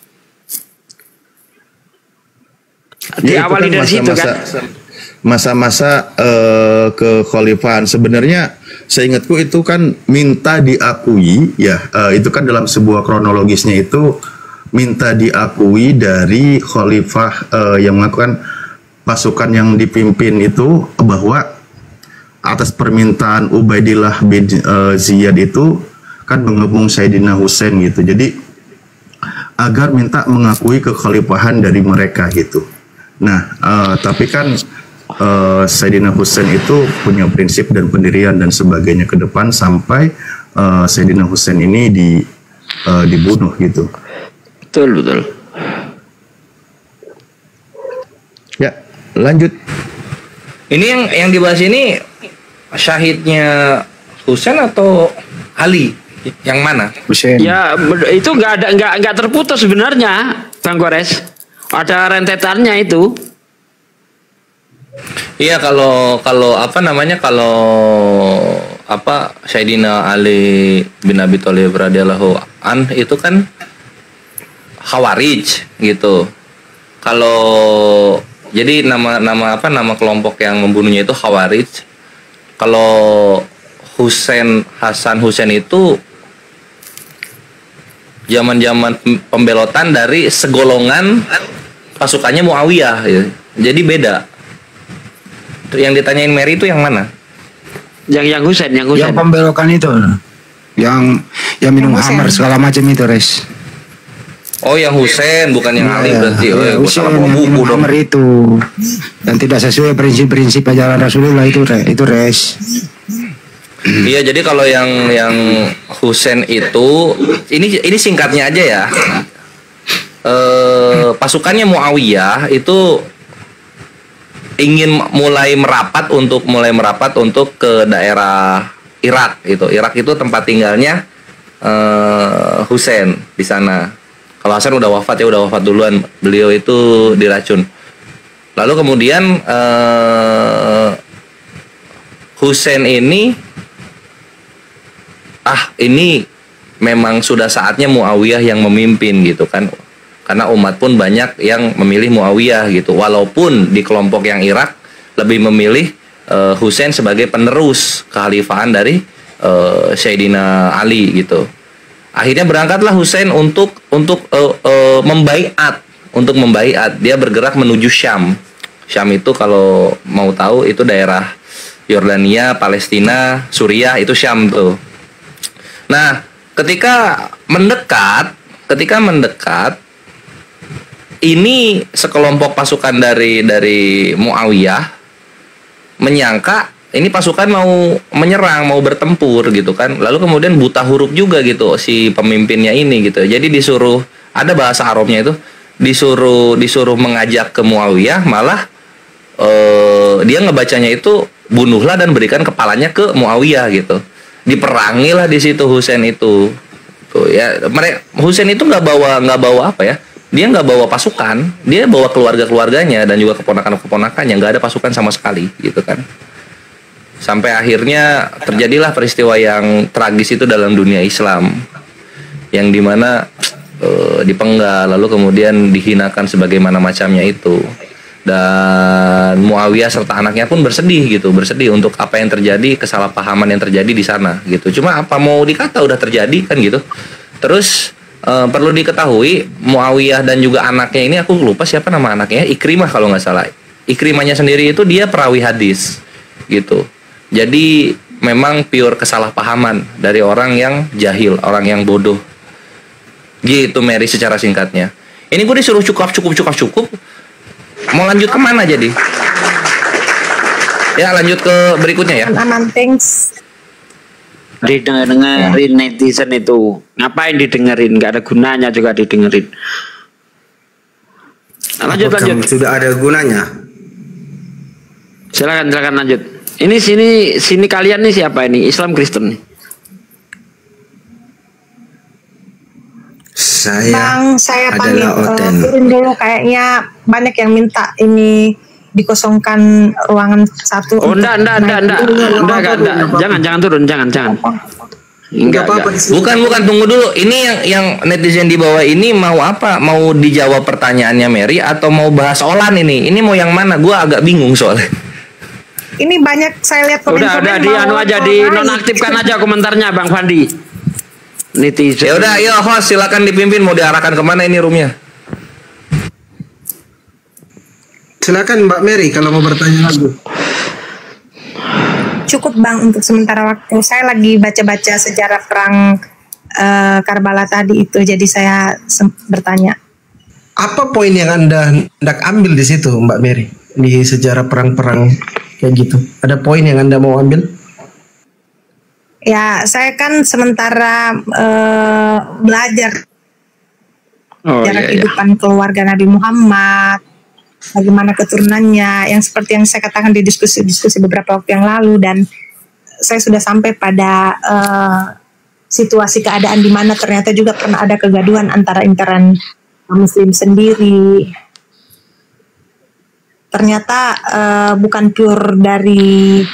Diawali dari situ kan. Masa-masa kekhalifahan sebenarnya Seingatku itu kan minta diakui ya, itu kan dalam sebuah kronologisnya itu minta diakui dari khalifah yang melakukan pasukan yang dipimpin itu, bahwa atas permintaan Ubaidillah bin Ziyad itu kan mengepung Sayyidina Husain gitu. Jadi agar minta mengakui kekhalifahan dari mereka gitu. Nah, tapi kan Sayyidina Husain itu punya prinsip dan pendirian dan sebagainya ke depan sampai Sayyidina Husain ini dibunuh gitu. Betul. Ya, lanjut. Ini yang dibahas ini syahidnya Husain atau Ali? Yang mana? Husain. Ya itu nggak terputus sebenarnya, Bang Gores. Ada rentetannya itu. Iya, kalau Sayyidina Ali bin Abi Thalib radhiyallahu an itu kan Khawarij gitu. Kalau jadi nama kelompok yang membunuhnya itu Khawarij. Kalau Hasan Husain itu zaman-zaman pembelotan dari segolongan pasukannya Muawiyah ya. Jadi beda. Yang ditanyain Mary itu yang mana? Yang Husain. Yang pembelokan itu. Yang minum hammer segala macam itu, Res. Oh, yang Husain bukan yang Ali berarti. Husain yang minum hammer itu. Yang tidak sesuai prinsip-prinsip ajaran Rasulullah itu Res. Iya, jadi kalau yang Husain itu ini singkatnya aja ya. Pasukannya Muawiyah itu ingin mulai merapat untuk ke daerah Irak gitu. Irak itu tempat tinggalnya Husain di sana. Kalau Hasan udah wafat duluan. Beliau itu diracun. Lalu kemudian Husain ini memang sudah saatnya Muawiyah yang memimpin gitu kan. Karena umat pun banyak yang memilih Muawiyah gitu. Walaupun di kelompok yang Irak lebih memilih Husain sebagai penerus kekhalifahan dari Sayyidina Ali gitu. Akhirnya berangkatlah Husain untuk membaiat. Dia bergerak menuju Syam. Syam itu kalau mau tahu itu daerah Yordania, Palestina, Suriah, itu Syam tuh. Nah, ketika mendekat ini sekelompok pasukan dari Muawiyah menyangka ini pasukan mau menyerang, mau bertempur gitu kan. Lalu kemudian buta huruf juga gitu si pemimpinnya ini gitu. Jadi disuruh, ada bahasa Arabnya itu, disuruh mengajak ke Muawiyah, malah dia ngebacanya itu bunuhlah dan berikan kepalanya ke Muawiyah gitu. Diperangilah di situ Husain itu. Tuh ya, Husain itu nggak bawa apa ya? Dia nggak bawa pasukan, dia bawa keluarganya dan juga keponakannya, nggak ada pasukan sama sekali gitu kan. Sampai akhirnya terjadilah peristiwa yang tragis itu dalam dunia Islam, yang dimana dipenggal lalu kemudian dihinakan sebagaimana macamnya itu. Dan Muawiyah serta anaknya pun bersedih untuk apa yang terjadi, kesalahpahaman yang terjadi di sana gitu. Cuma apa mau dikata udah terjadi kan gitu. Terus perlu diketahui Muawiyah dan juga anaknya ini, aku lupa siapa nama anaknya, Ikrimah kalau nggak salah. Ikrimahnya sendiri itu dia perawi hadis gitu. Jadi memang pure kesalahpahaman dari orang yang jahil, orang yang bodoh. Gitu Mary secara singkatnya. Ini gue disuruh cukup. Mau lanjut kemana jadi? Ya lanjut ke berikutnya ya. Aman, thanks. Didengerin netizen itu. Ngapain didengerin? Gak ada gunanya juga didengerin. Nah, lanjut. Sudah ada gunanya. Silakan lanjut. Ini sini kalian nih siapa ini? Islam Kristen nih? Saya panggil turun dulu, kayaknya banyak yang minta ini dikosongkan ruangan satu. Oh enggak. Jangan turun, jangan. Enggak. Bukan, tunggu dulu. Ini yang netizen di bawah ini mau apa? Mau dijawab pertanyaannya Mary atau mau bahas Olan ini? Ini mau yang mana? Gua agak bingung soalnya. Ini banyak saya lihat Udah komen-komen di anu mau aja di nonaktifkan aja komentarnya Bang Fandi. Netizen. Ya udah, yuk host silakan dipimpin, mau diarahkan kemana ini roomnya? Silakan Mbak Mary kalau mau bertanya lagi. Cukup Bang untuk sementara waktu. Saya lagi baca-baca sejarah perang Karbala tadi itu, jadi saya bertanya. Apa poin yang Anda hendak ambil di situ Mbak Mary? Di sejarah perang-perang kayak gitu. Ada poin yang Anda mau ambil? Ya, saya kan sementara belajar sejarah kehidupan keluarga Nabi Muhammad, bagaimana keturunannya, yang seperti yang saya katakan di diskusi beberapa waktu yang lalu, dan saya sudah sampai pada situasi keadaan di mana ternyata juga pernah ada kegaduhan antara intern Muslim sendiri. Ternyata bukan pure dari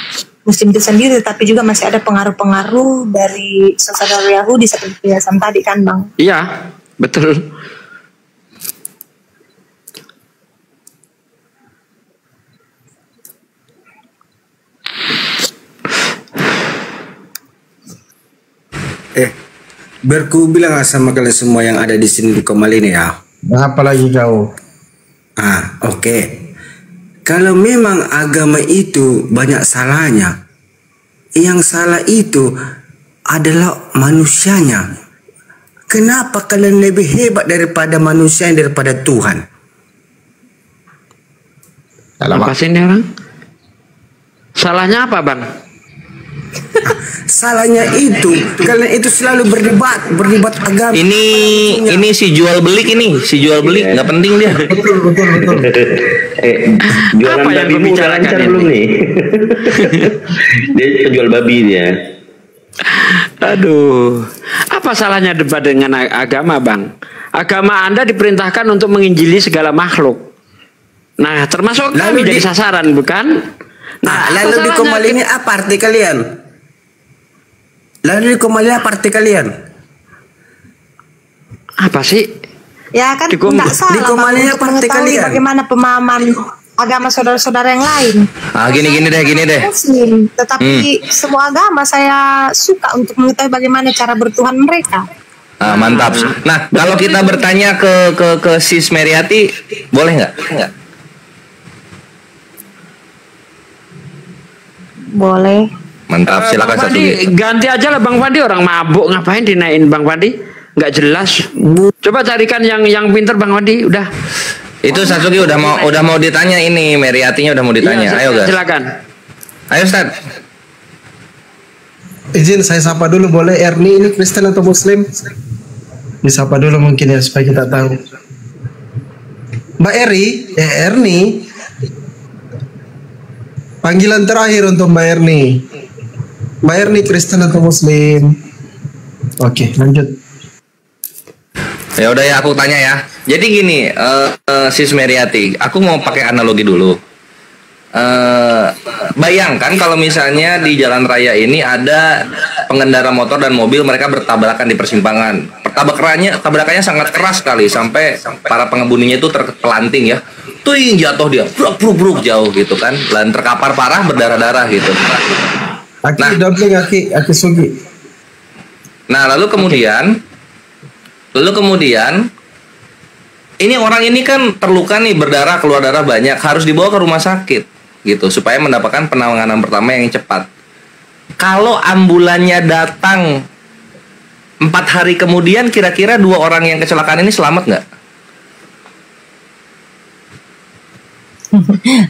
Muslim itu sendiri, tapi juga masih ada pengaruh-pengaruh dari saudara Yahudi seperti Yayasan tadi kan Bang? Iya, betul. Berku bilang sama kalian semua yang ada di sini di Komal ini ya. Apa lagi kau? Oke. Kalau memang agama itu banyak salahnya, yang salah itu adalah manusianya. Kenapa kalian lebih hebat daripada manusia daripada Tuhan? Apa sih ini orang? Salahnya apa Bang? Salahnya itu kalian itu selalu berdebat agama. Ini si jual belik nggak penting dia. Betul. Jualan Apa yang babi dibicarakan lancar ini? belum nih? Dia penjual babi dia. Aduh, apa salahnya debat dengan agama Bang? Agama Anda diperintahkan untuk menginjili segala makhluk. Nah, termasuk kami jadi sasaran, bukan? Nah, lalu di Komal ini apa arti kalian? Lalu di Komal ini apa arti kalian? Apa sih? Ya kan nggak salah di Komal ini apa arti kalian? Bagaimana pemahaman agama saudara-saudara yang lain. Gini deh. Muslim, tetapi semua agama saya suka untuk mengetahui bagaimana cara bertuhan mereka. Mantap. Nah, kalau kita bertanya ke Sis Meriati, boleh nggak? Boleh. Mantap, silakan Bang satu. Fandi, ganti aja lah Bang Fandi, orang mabuk ngapain dinaikin Bang Fandi? Nggak jelas. Coba carikan yang pinter Bang Fandi, udah. Itu Satsuki udah mau ditanya ini, Meriatinya udah mau ditanya. Iya, Ayo guys. silakan. Ayo Ustaz. Izin saya sapa dulu boleh. Erni ini Kristen atau Muslim? Disapa dulu mungkin ya supaya kita tahu. Mbak Erni. Panggilan terakhir untuk Mbak Erni. Mbak Erni Kristen atau Muslim? Oke, lanjut. Ya udah ya, aku tanya ya. Jadi gini, Sis Meriati, aku mau pakai analogi dulu. Bayangkan kalau misalnya di jalan raya ini ada pengendara motor dan mobil, mereka bertabrakan di persimpangan. Tabrakannya sangat keras sekali sampai para pengemuninya itu terpelanting ya. Tuing, jatuh dia, bruk jauh gitu kan, dan terkapar parah berdarah-darah gitu. Aki Sugi. Nah, lalu kemudian ini orang ini kan terluka nih, berdarah, keluar darah banyak, harus dibawa ke rumah sakit gitu supaya mendapatkan penanganan pertama yang cepat. Kalau ambulannya datang 4 hari kemudian, kira-kira 2 orang yang kecelakaan ini selamat nggak?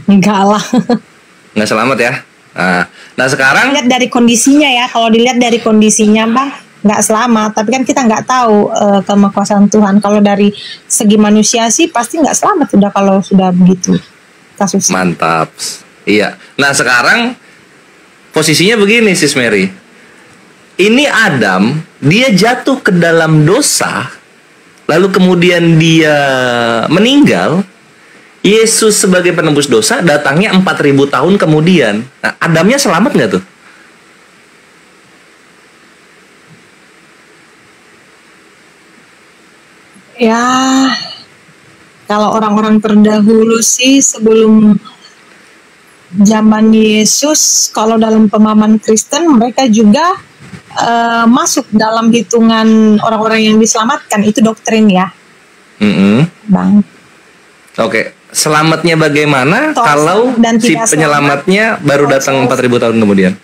Enggak lah. Nggak selamat ya. Nah sekarang Lihat dari kondisinya ya, kalau dilihat dari kondisinya Bang, nggak selamat. Tapi kan kita nggak tahu kemakuasaan Tuhan. Kalau dari segi manusia sih pasti nggak selamat sudah kalau sudah begitu kasusnya. Mantap. Iya. Nah sekarang posisinya begini Sis Mary. Ini Adam, dia jatuh ke dalam dosa, lalu kemudian dia meninggal. Yesus sebagai penebus dosa datangnya 4.000 tahun kemudian. Nah, Adamnya selamat nggak tuh? Ya, kalau orang-orang terdahulu sih sebelum zaman Yesus, kalau dalam pemahaman Kristen mereka juga masuk dalam hitungan orang-orang yang diselamatkan, itu doktrin ya, Bang. Oke, selamatnya bagaimana kalau si penyelamatnya baru datang 4.000 tahun kemudian?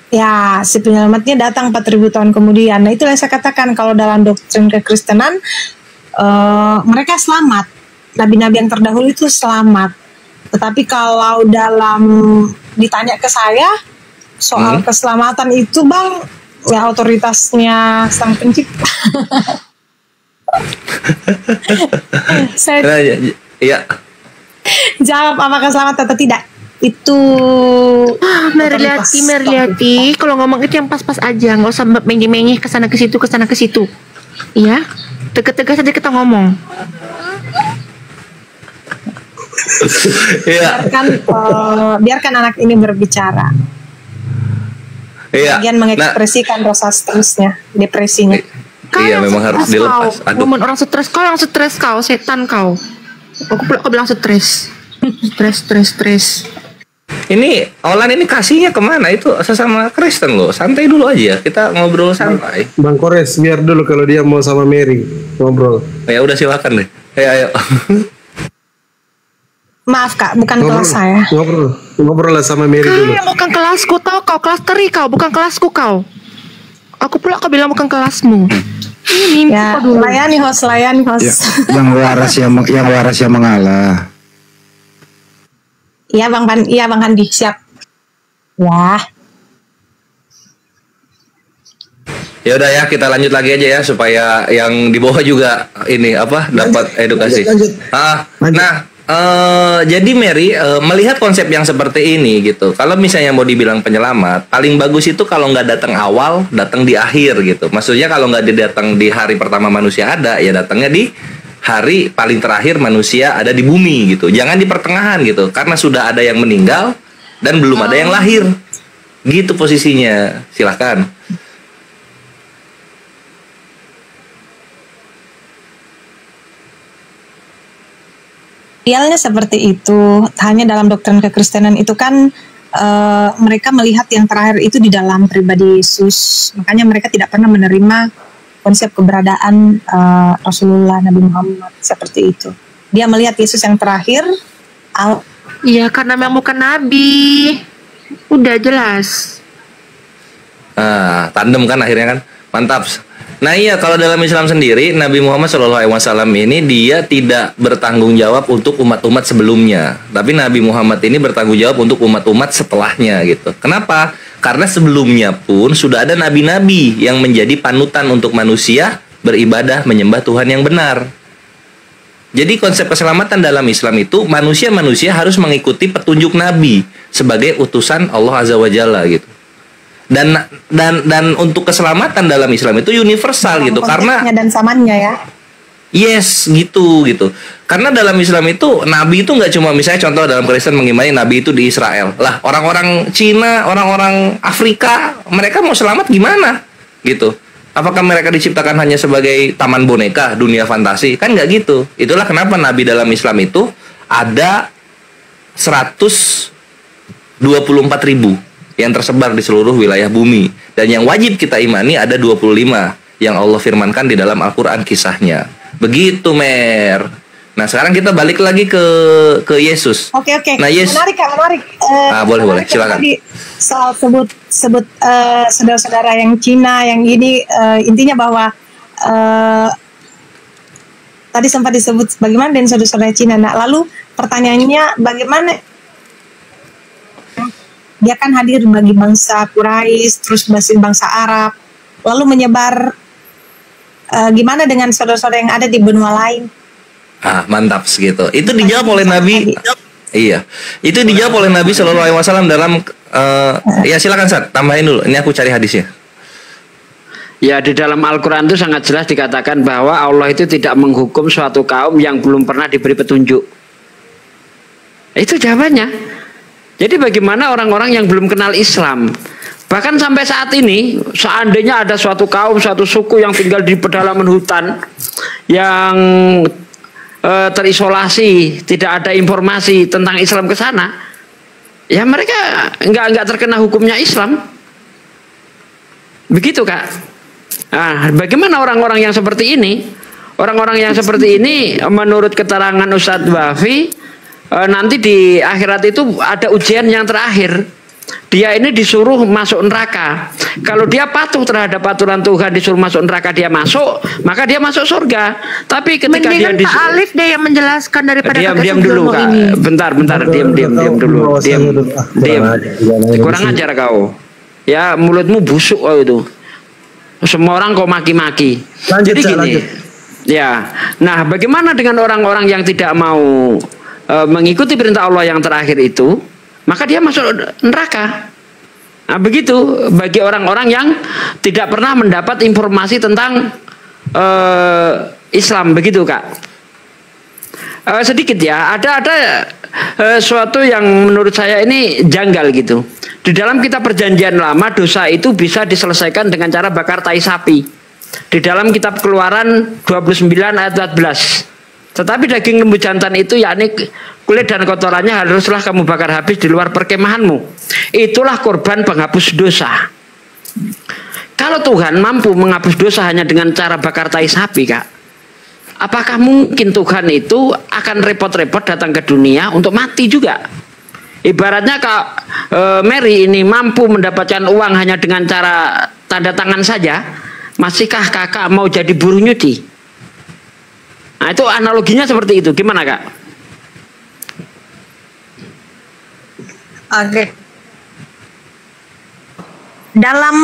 Ya, si penyelamatnya datang 4.000 tahun kemudian. Nah, itulah saya katakan kalau dalam doktrin kekristenan mereka selamat. Nabi-nabi yang terdahulu itu selamat. Tetapi kalau dalam ditanya ke saya soal keselamatan itu, Bang, ya otoritasnya Sang Pencipta. Saya iya. jawab apakah selamat atau tidak. Itu Merliati, kalau ngomong itu yang pas-pas aja, nggak usah menyeh-menyeh kesana ke situ. Iya, tegas-tegas aja kita ngomong. biarkan anak ini berbicara. Iya. Bagian mengekspresikan rasa stresnya, depresinya. Iya, memang harus dilepas. Momen orang stres, kau yang stres kau, setan kau. Aku bilang stres. Stres. Ini Olan ini kasihnya kemana? Itu sesama Kristen loh. Santai dulu aja, kita ngobrol santai. Bang Kores, biar dulu kalau dia mau sama Mary ngobrol. Ya udah silakan deh. Ayo. Maaf Kak, bukan kelas saya. Ngobrol lah sama Mary dulu. Bukan kelasku, tau kau kelas teri kau, bukan kelasku kau. Aku pula kau bilang bukan kelasmu. Ini ya, layani host. Ya, yang waras yang mengalah. Iya Bang Handi, siap. Ya. Ya udah ya, kita lanjut lagi aja ya supaya yang di bawah juga ini dapat edukasi. Lanjut. Jadi Mary melihat konsep yang seperti ini gitu. Kalau misalnya mau dibilang penyelamat, paling bagus itu kalau nggak datang awal, datang di akhir gitu. Maksudnya kalau nggak datang di hari pertama manusia ada, ya datangnya di hari paling terakhir manusia ada di bumi gitu. Jangan di pertengahan gitu, karena sudah ada yang meninggal dan belum ada yang lahir. Gitu posisinya. Silakan. Idealnya seperti itu. Hanya dalam doktrin kekristenan itu kan mereka melihat yang terakhir itu di dalam pribadi Yesus. Makanya mereka tidak pernah menerima konsep keberadaan Rasulullah Nabi Muhammad seperti itu. Dia melihat Yesus yang terakhir. Iya, karena memang bukan Nabi. Udah jelas. Tandem kan akhirnya kan. Mantap. Nah iya, kalau dalam Islam sendiri Nabi Muhammad SAW ini dia tidak bertanggung jawab untuk umat-umat sebelumnya, tapi Nabi Muhammad ini bertanggung jawab untuk umat-umat setelahnya gitu. Kenapa? Karena sebelumnya pun sudah ada nabi-nabi yang menjadi panutan untuk manusia beribadah menyembah Tuhan yang benar. Jadi konsep keselamatan dalam Islam itu manusia-manusia harus mengikuti petunjuk Nabi sebagai utusan Allah Azza wa Jalla gitu. Dan untuk keselamatan dalam Islam itu universal gitu, karena dan zamannya ya. Yes, gitu. Karena dalam Islam itu Nabi itu nggak cuma misalnya contoh dalam Kristen mengimani Nabi itu di Israel. Lah orang-orang Cina, orang-orang Afrika, mereka mau selamat gimana? Gitu. Apakah mereka diciptakan hanya sebagai taman boneka, dunia fantasi? Kan nggak gitu. Itulah kenapa Nabi dalam Islam itu ada 124.000 yang tersebar di seluruh wilayah bumi. Dan yang wajib kita imani ada 25 yang Allah firmankan di dalam Al-Quran kisahnya. Begitu, Mer. Nah, sekarang kita balik lagi ke Yesus. Oke. Nah, Menarik. Boleh. Silakan. Tadi soal sebut saudara-saudara yang Cina, yang ini intinya bahwa tadi sempat disebut bagaimana dengan saudara-saudara Cina. Nah, lalu pertanyaannya bagaimana dia kan hadir bagi bangsa Quraisy, terus bangsa Arab, lalu menyebar gimana dengan saudara-saudara yang ada di benua lain? Mantap segitu. Itu dijawab oleh Nabi. Iya, itu dijawab oleh Nabi Shallallahu Alaihi Wasallam dalam. Ya silakan Sat, tambahin dulu. Ini aku cari hadisnya. Ya, di dalam Al-Quran itu sangat jelas dikatakan bahwa Allah itu tidak menghukum suatu kaum yang belum pernah diberi petunjuk. Itu jawabannya. Jadi bagaimana orang-orang yang belum kenal Islam, bahkan sampai saat ini, seandainya ada suatu kaum, suatu suku yang tinggal di pedalaman hutan, yang terisolasi, tidak ada informasi tentang Islam ke sana, ya mereka nggak terkena hukumnya Islam. Begitu, Kak. Nah, bagaimana orang-orang yang seperti ini? Orang-orang yang seperti ini menurut keterangan Ustadz Wafi, nanti di akhirat itu ada ujian yang terakhir. Dia ini disuruh masuk neraka. Kalau dia patuh terhadap aturan Tuhan, disuruh masuk neraka, dia masuk, maka dia masuk surga. Tapi ketika Mendingan dia Pak Alif deh yang menjelaskan daripada diam dulu, Kak. ini. Bentar, diam dulu. Diam. Kurang ajar kau. Ya, mulutmu busuk kau itu. Semua orang kau maki-maki. Jadi gini. Lanjut. Ya. Nah, bagaimana dengan orang-orang yang tidak mau mengikuti perintah Allah yang terakhir itu? Maka dia masuk neraka. Nah, begitu bagi orang-orang yang tidak pernah mendapat informasi tentang Islam, begitu, Kak. Sedikit ya, ada suatu yang menurut saya ini janggal gitu. Di dalam kitab Perjanjian Lama, dosa itu bisa diselesaikan dengan cara bakar tai sapi. Di dalam kitab Keluaran 29 ayat 14. Tetapi daging lembu jantan itu, yakni kulit dan kotorannya, haruslah kamu bakar habis di luar perkemahanmu. Itulah korban penghapus dosa. Kalau Tuhan mampu menghapus dosa hanya dengan cara bakar tai sapi, Kak, apakah mungkin Tuhan itu akan repot-repot datang ke dunia untuk mati juga? Ibaratnya Kak Mary ini mampu mendapatkan uang hanya dengan cara tanda tangan saja, masihkah kakak mau jadi buruh nyuci? Nah, itu analoginya seperti itu. Gimana, Kak? Oke. Dalam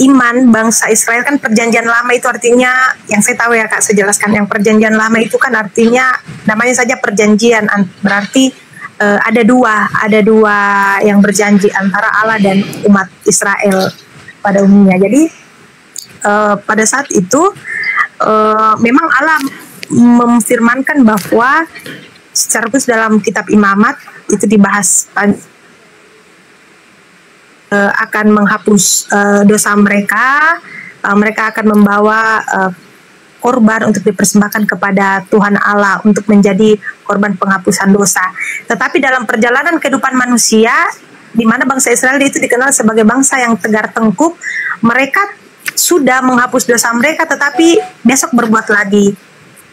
iman bangsa Israel kan perjanjian lama itu artinya, yang saya tahu ya Kak, saya jelaskan, yang perjanjian lama itu kan artinya namanya saja perjanjian, berarti ada dua yang berjanji antara Allah dan umat Israel pada umumnya. Jadi pada saat itu memang Allah memfirmankan bahwa secara khusus dalam kitab Imamat itu dibahas akan menghapus dosa mereka. Mereka akan membawa korban untuk dipersembahkan kepada Tuhan Allah untuk menjadi korban penghapusan dosa. Tetapi dalam perjalanan kehidupan manusia, di mana bangsa Israel itu dikenal sebagai bangsa yang tegar tengkuk, mereka sudah menghapus dosa mereka, tetapi besok berbuat lagi,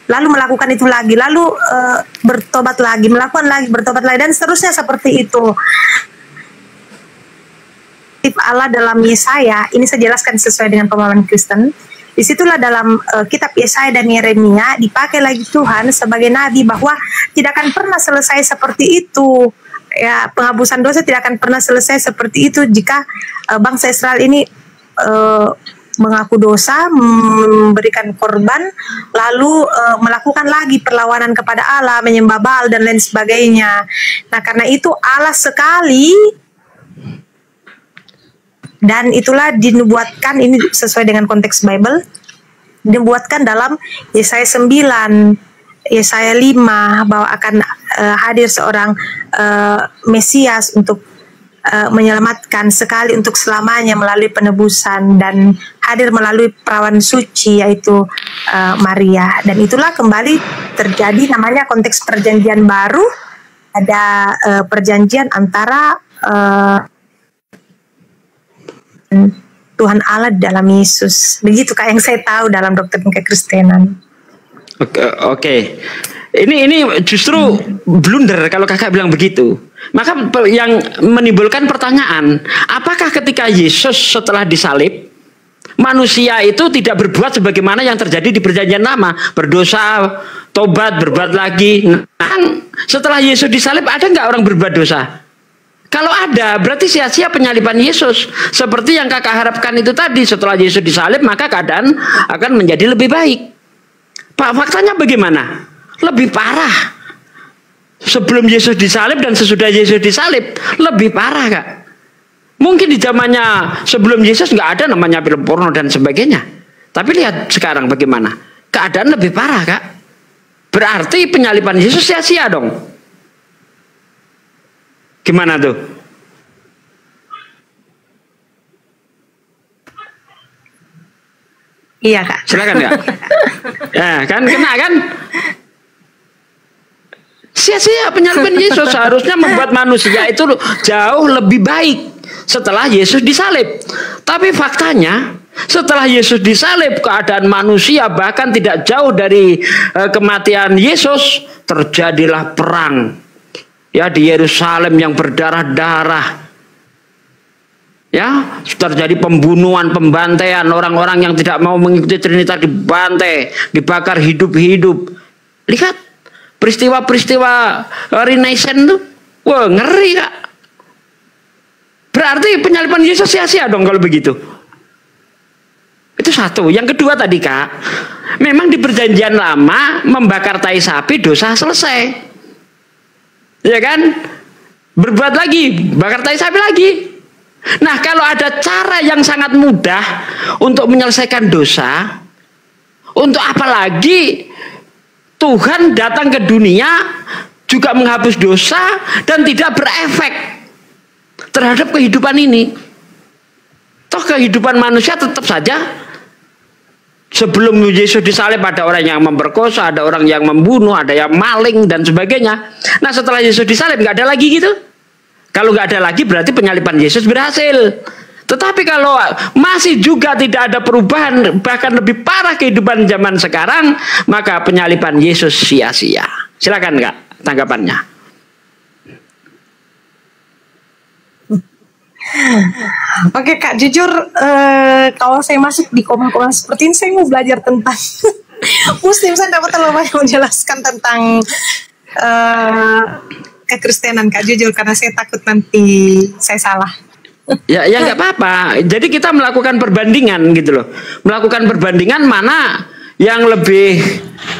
lalu melakukan itu lagi, lalu bertobat lagi, melakukan lagi, bertobat lagi, dan seterusnya seperti itu. Allah dalam Yesaya, ini saya jelaskan sesuai dengan pemahaman Kristen. Disitulah dalam kitab Yesaya dan Yeremia dipakai lagi Tuhan sebagai nabi bahwa tidak akan pernah selesai seperti itu. Ya, penghapusan dosa tidak akan pernah selesai seperti itu jika bangsa Israel ini mengaku dosa, memberikan korban, lalu melakukan lagi perlawanan kepada Allah, menyembah Baal dan lain sebagainya. Nah, karena itu Allah sekali, dan itulah dinubuatkan, ini sesuai dengan konteks Bible, dinubuatkan dalam Yesaya 9, Yesaya 5 bahwa akan hadir seorang Mesias untuk menyelamatkan sekali untuk selamanya melalui penebusan, dan hadir melalui perawan suci yaitu Maria. Dan itulah kembali terjadi namanya konteks perjanjian baru, ada perjanjian antara Tuhan Allah dalam Yesus. Begitu Kak yang saya tahu dalam doktrin kekristenan. Oke. Ini justru blunder kalau kakak bilang begitu. Maka yang menimbulkan pertanyaan, apakah ketika Yesus setelah disalib, manusia itu tidak berbuat sebagaimana yang terjadi di perjanjian lama, berdosa, tobat, berbuat lagi? Nah, setelah Yesus disalib ada nggak orang berbuat dosa? Kalau ada, berarti sia-sia penyaliban Yesus. Seperti yang kakak harapkan itu tadi, setelah Yesus disalib maka keadaan akan menjadi lebih baik. Pak, faktanya bagaimana? Lebih parah. Sebelum Yesus disalib dan sesudah Yesus disalib lebih parah, Kak. Mungkin di zamannya sebelum Yesus nggak ada namanya film porno dan sebagainya. Tapi lihat sekarang bagaimana. Keadaan lebih parah, Kak. Berarti penyaliban Yesus sia-sia dong. Gimana tuh? Iya Kak. Silakan Kak. Ya kan kena kan? Sia-sia penyaliban Yesus. Seharusnya membuat manusia itu jauh lebih baik setelah Yesus disalib. Tapi faktanya setelah Yesus disalib, keadaan manusia bahkan tidak jauh dari kematian Yesus, terjadilah perang. Ya, di Yerusalem yang berdarah-darah. Ya, terjadi pembunuhan, pembantaian, orang-orang yang tidak mau mengikuti Trinitas dibantai, dibakar hidup-hidup. Lihat peristiwa-peristiwa Renaissance itu, wah ngeri Kak. Berarti penyaliban Yesus sia-sia dong kalau begitu. Itu satu. Yang kedua tadi Kak, memang di perjanjian lama membakar tai sapi dosa selesai. Ya kan? Berbuat lagi, bakar tai sapi lagi. Nah, kalau ada cara yang sangat mudah untuk menyelesaikan dosa, untuk apa lagi Tuhan datang ke dunia juga menghapus dosa dan tidak berefek terhadap kehidupan ini. Toh kehidupan manusia tetap saja. Sebelum Yesus disalib ada orang yang memperkosa, ada orang yang membunuh, ada yang maling dan sebagainya. Nah setelah Yesus disalib nggak ada lagi gitu. Kalau nggak ada lagi berarti penyaliban Yesus berhasil. Tetapi kalau masih juga tidak ada perubahan, bahkan lebih parah kehidupan zaman sekarang, maka penyaliban Yesus sia-sia. Silakan Kak tanggapannya. Oke Kak, jujur kalau saya masuk di komen-komen seperti ini, saya mau belajar tentang Muslim. Saya dapat terlalu banyak menjelaskan tentang kekristenan Kak, jujur, karena saya takut nanti saya salah. Ya nggak apa-apa. Jadi kita melakukan perbandingan gitu loh. Melakukan perbandingan mana yang lebih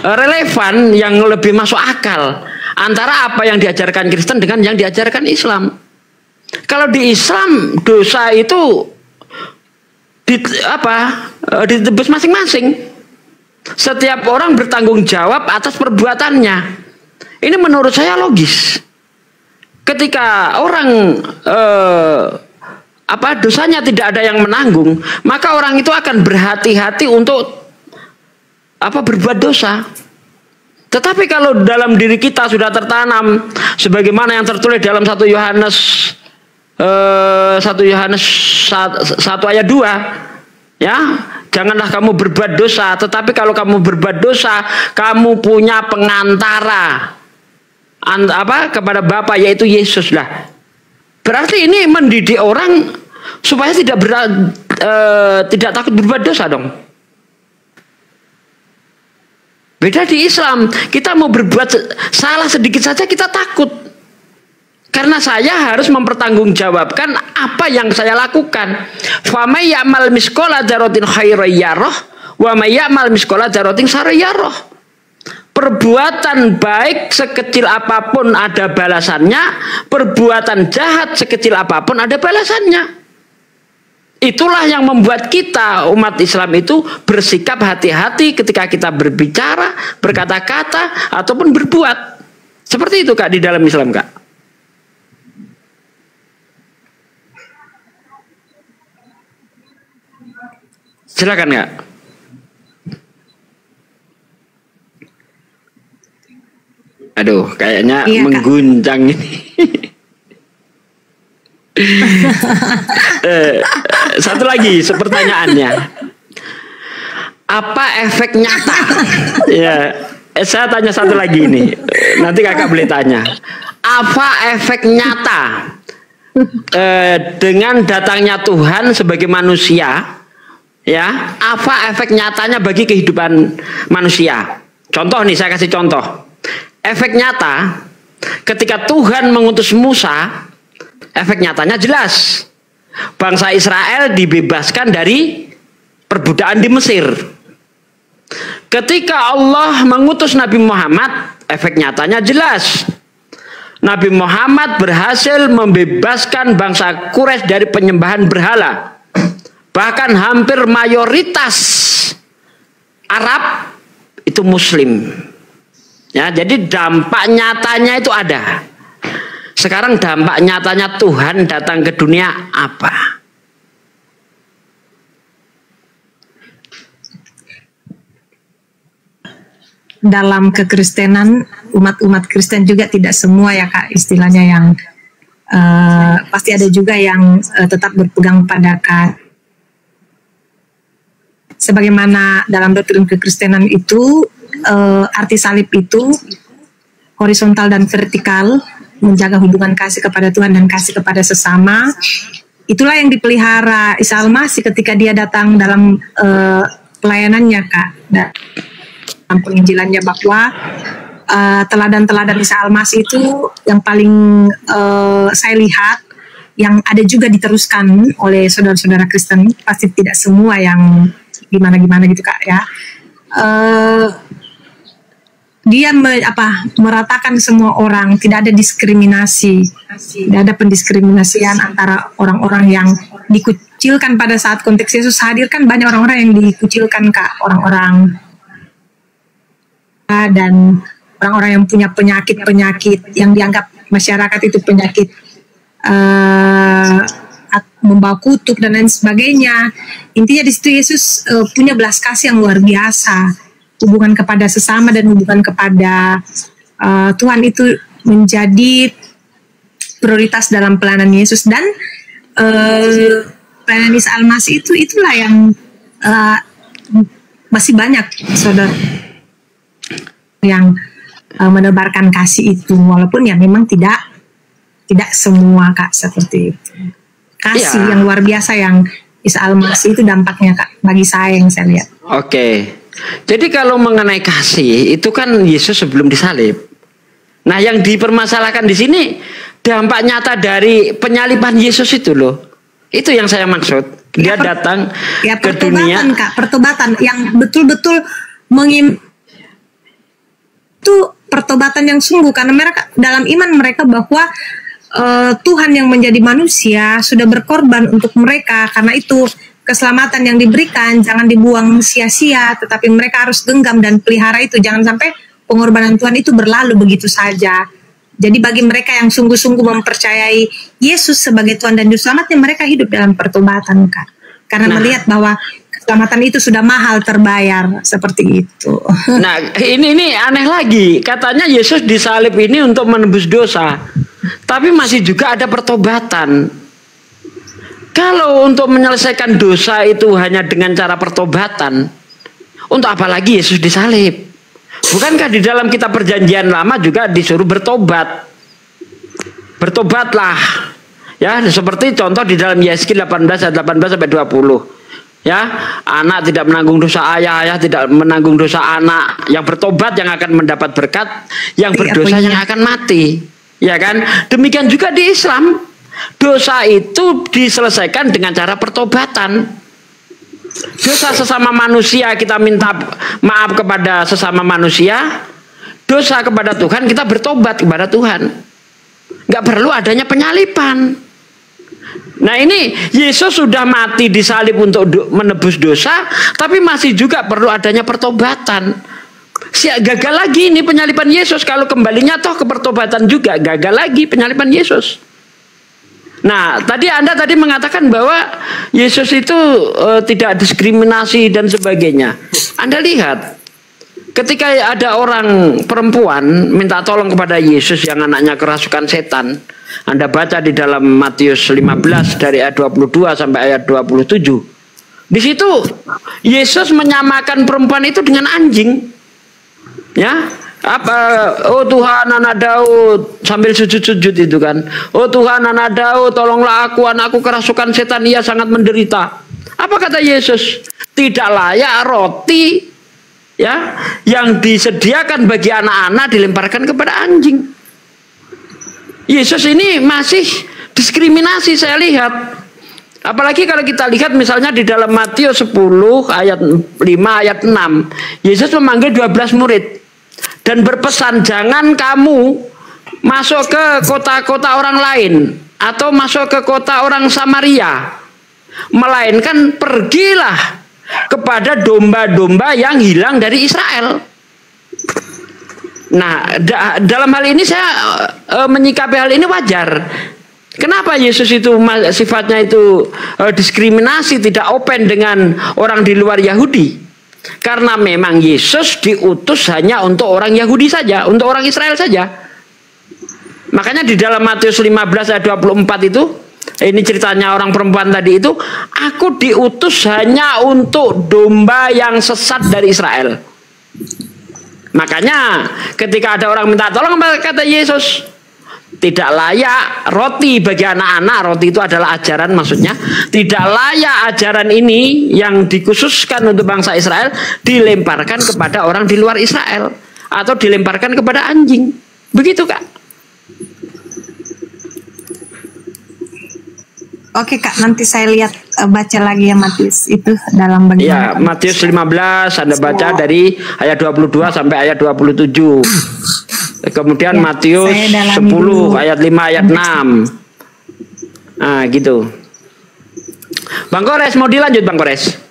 relevan, yang lebih masuk akal antara apa yang diajarkan Kristen dengan yang diajarkan Islam. Kalau di Islam dosa itu ditebus masing-masing. Setiap orang bertanggung jawab atas perbuatannya. Ini menurut saya logis. Ketika orang dosanya tidak ada yang menanggung, maka orang itu akan berhati-hati untuk berbuat dosa. Tetapi kalau dalam diri kita sudah tertanam sebagaimana yang tertulis dalam 1 Yohanes 1 ayat 2, ya, janganlah kamu berbuat dosa, tetapi kalau kamu berbuat dosa, kamu punya pengantara kepada Bapa, yaitu Yesus lah. Berarti ini mendidik orang supaya tidak takut berbuat dosa dong. Beda di Islam, kita mau berbuat salah sedikit saja kita takut. Karena saya harus mempertanggungjawabkan apa yang saya lakukan. Fa may ya'mal misqala dzarratin khairan yarah wa may ya'mal misqala dzarratin syarran yarah. Perbuatan baik sekecil apapun ada balasannya, perbuatan jahat sekecil apapun ada balasannya. Itulah yang membuat kita umat Islam itu bersikap hati-hati ketika kita berbicara, berkata-kata ataupun berbuat. Seperti itu Kak di dalam Islam Kak. Silakan Kak. Aduh, kayaknya mengguncang ini. Satu lagi pertanyaannya. Apa efek nyata? Ya, saya tanya satu lagi ini. Nanti Kakak boleh tanya. Apa efek nyata dengan datangnya Tuhan sebagai manusia? Ya, apa efek nyatanya bagi kehidupan manusia? Contoh nih, saya kasih contoh. Efek nyata ketika Tuhan mengutus Musa, efek nyatanya jelas. Bangsa Israel dibebaskan dari perbudakan di Mesir. Ketika Allah mengutus Nabi Muhammad, efek nyatanya jelas. Nabi Muhammad berhasil membebaskan bangsa Quraisy dari penyembahan berhala. Bahkan hampir mayoritas Arab itu Muslim. Ya, jadi dampak nyatanya itu ada. Sekarang dampak nyatanya Tuhan datang ke dunia apa? dalam kekristenan, umat-umat Kristen juga tidak semua ya Kak, istilahnya yang pasti ada juga yang tetap berpegang pada sebagaimana dalam doktrin kekristenan itu arti salib itu horizontal dan vertikal, menjaga hubungan kasih kepada Tuhan dan kasih kepada sesama. Itulah yang dipelihara Isa Al-Masih ketika dia datang dalam pelayanannya Kak, dalam penginjilannya, bahwa teladan-teladan Isa Al-Masih itu yang paling saya lihat, yang ada juga diteruskan oleh saudara-saudara Kristen, pasti tidak semua yang gimana-gimana gitu Kak ya. Dia meratakan semua orang, tidak ada diskriminasi, tidak ada pendiskriminasian antara orang-orang yang dikucilkan pada saat konteks Yesus hadir. Kan banyak orang-orang yang dikucilkan Kak, orang-orang dan orang-orang yang punya penyakit-penyakit yang dianggap masyarakat itu penyakit membawa kutuk dan lain sebagainya. Intinya di situ Yesus punya belas kasih yang luar biasa. Hubungan kepada sesama dan hubungan kepada Tuhan itu menjadi prioritas dalam pelayanan Yesus. Dan pelayanan Isa Al-Masih itulah yang masih banyak saudara yang menebarkan kasih itu, walaupun ya memang tidak semua Kak seperti itu. Kasih yang luar biasa yang Isa Al-Masih itu dampaknya Kak, bagi saya yang saya lihat. Oke. Jadi kalau mengenai kasih itu kan Yesus sebelum disalib. Nah, yang dipermasalahkan di sini dampak nyata dari penyaliban Yesus itu loh. Itu yang saya maksud. Dia datang ke dunia. Kak, pertobatan yang betul-betul itu pertobatan yang sungguh, karena mereka dalam iman mereka bahwa Tuhan yang menjadi manusia sudah berkorban untuk mereka. Karena itu keselamatan yang diberikan jangan dibuang sia-sia, tetapi mereka harus genggam dan pelihara itu. Jangan sampai pengorbanan Tuhan itu berlalu begitu saja. Jadi bagi mereka yang sungguh-sungguh mempercayai Yesus sebagai Tuhan dan Juru Selamatnya, mereka hidup dalam pertobatan Kak. Karena melihat bahwa keselamatan itu sudah mahal terbayar, seperti itu. Nah, ini aneh lagi. Katanya Yesus disalib ini untuk menebus dosa. Tapi masih juga ada pertobatan. Kalau untuk menyelesaikan dosa itu hanya dengan cara pertobatan, untuk apa lagi Yesus disalib? Bukankah di dalam kitab Perjanjian Lama juga disuruh bertobat? Bertobatlah. Ya, seperti contoh di dalam Yeskil 18 ayat 18 sampai 20. Ya, anak tidak menanggung dosa ayah, ayah tidak menanggung dosa anak. Yang bertobat yang akan mendapat berkat, yang berdosa yang akan mati. Ya kan? Demikian juga di Islam. Dosa itu diselesaikan dengan cara pertobatan. Dosa sesama manusia kita minta maaf kepada sesama manusia. Dosa kepada Tuhan kita bertobat kepada Tuhan. Nggak perlu adanya penyaliban. Nah, ini Yesus sudah mati disalib untuk menebus dosa, tapi masih juga perlu adanya pertobatan. Gagal lagi ini penyaliban Yesus. Kalau kembalinya toh ke pertobatan juga, gagal lagi penyaliban Yesus. Nah, Anda tadi mengatakan bahwa Yesus itu tidak diskriminasi dan sebagainya. Anda lihat, ketika ada orang perempuan minta tolong kepada Yesus yang anaknya kerasukan setan. Anda baca di dalam Matius 15 dari ayat 22 sampai ayat 27. Di situ Yesus menyamakan perempuan itu dengan anjing. Ya, oh Tuhan anak Daud, sambil sujud-sujud itu kan. Oh Tuhan anak Daud, tolonglah aku, anakku kerasukan setan, ia sangat menderita. Apa kata Yesus? Tidak layak roti ya yang disediakan bagi anak-anak dilemparkan kepada anjing. Yesus ini masih diskriminasi saya lihat. Apalagi kalau kita lihat misalnya di dalam Matius 10 ayat 5 ayat 6. Yesus memanggil 12 murid dan berpesan, jangan kamu masuk ke kota-kota orang lain atau masuk ke kota orang Samaria, melainkan pergilah kepada domba-domba yang hilang dari Israel. Nah, dalam hal ini saya menyikapi hal ini wajar. Kenapa Yesus itu sifatnya itu diskriminasi, tidak open dengan orang di luar Yahudi? Karena memang Yesus diutus hanya untuk orang Yahudi saja, untuk orang Israel saja. Makanya di dalam Matius 15 ayat 24 itu, ini ceritanya orang perempuan tadi itu, aku diutus hanya untuk domba yang sesat dari Israel. Makanya ketika ada orang minta tolong, kata Yesus, tidak layak roti bagi anak-anak. Roti itu adalah ajaran, maksudnya tidak layak ajaran ini yang dikhususkan untuk bangsa Israel dilemparkan kepada orang di luar Israel atau dilemparkan kepada anjing. Begitu, Kak. Oke Kak, nanti saya lihat baca lagi ya Matius itu dalam bagian. Ya, Matius 15 Anda baca dari ayat 22 sampai ayat 27. Kemudian ya, Matius 10 ayat 5 ayat 6. Nah, gitu. Bang Kores, mau dilanjut Bang Kores?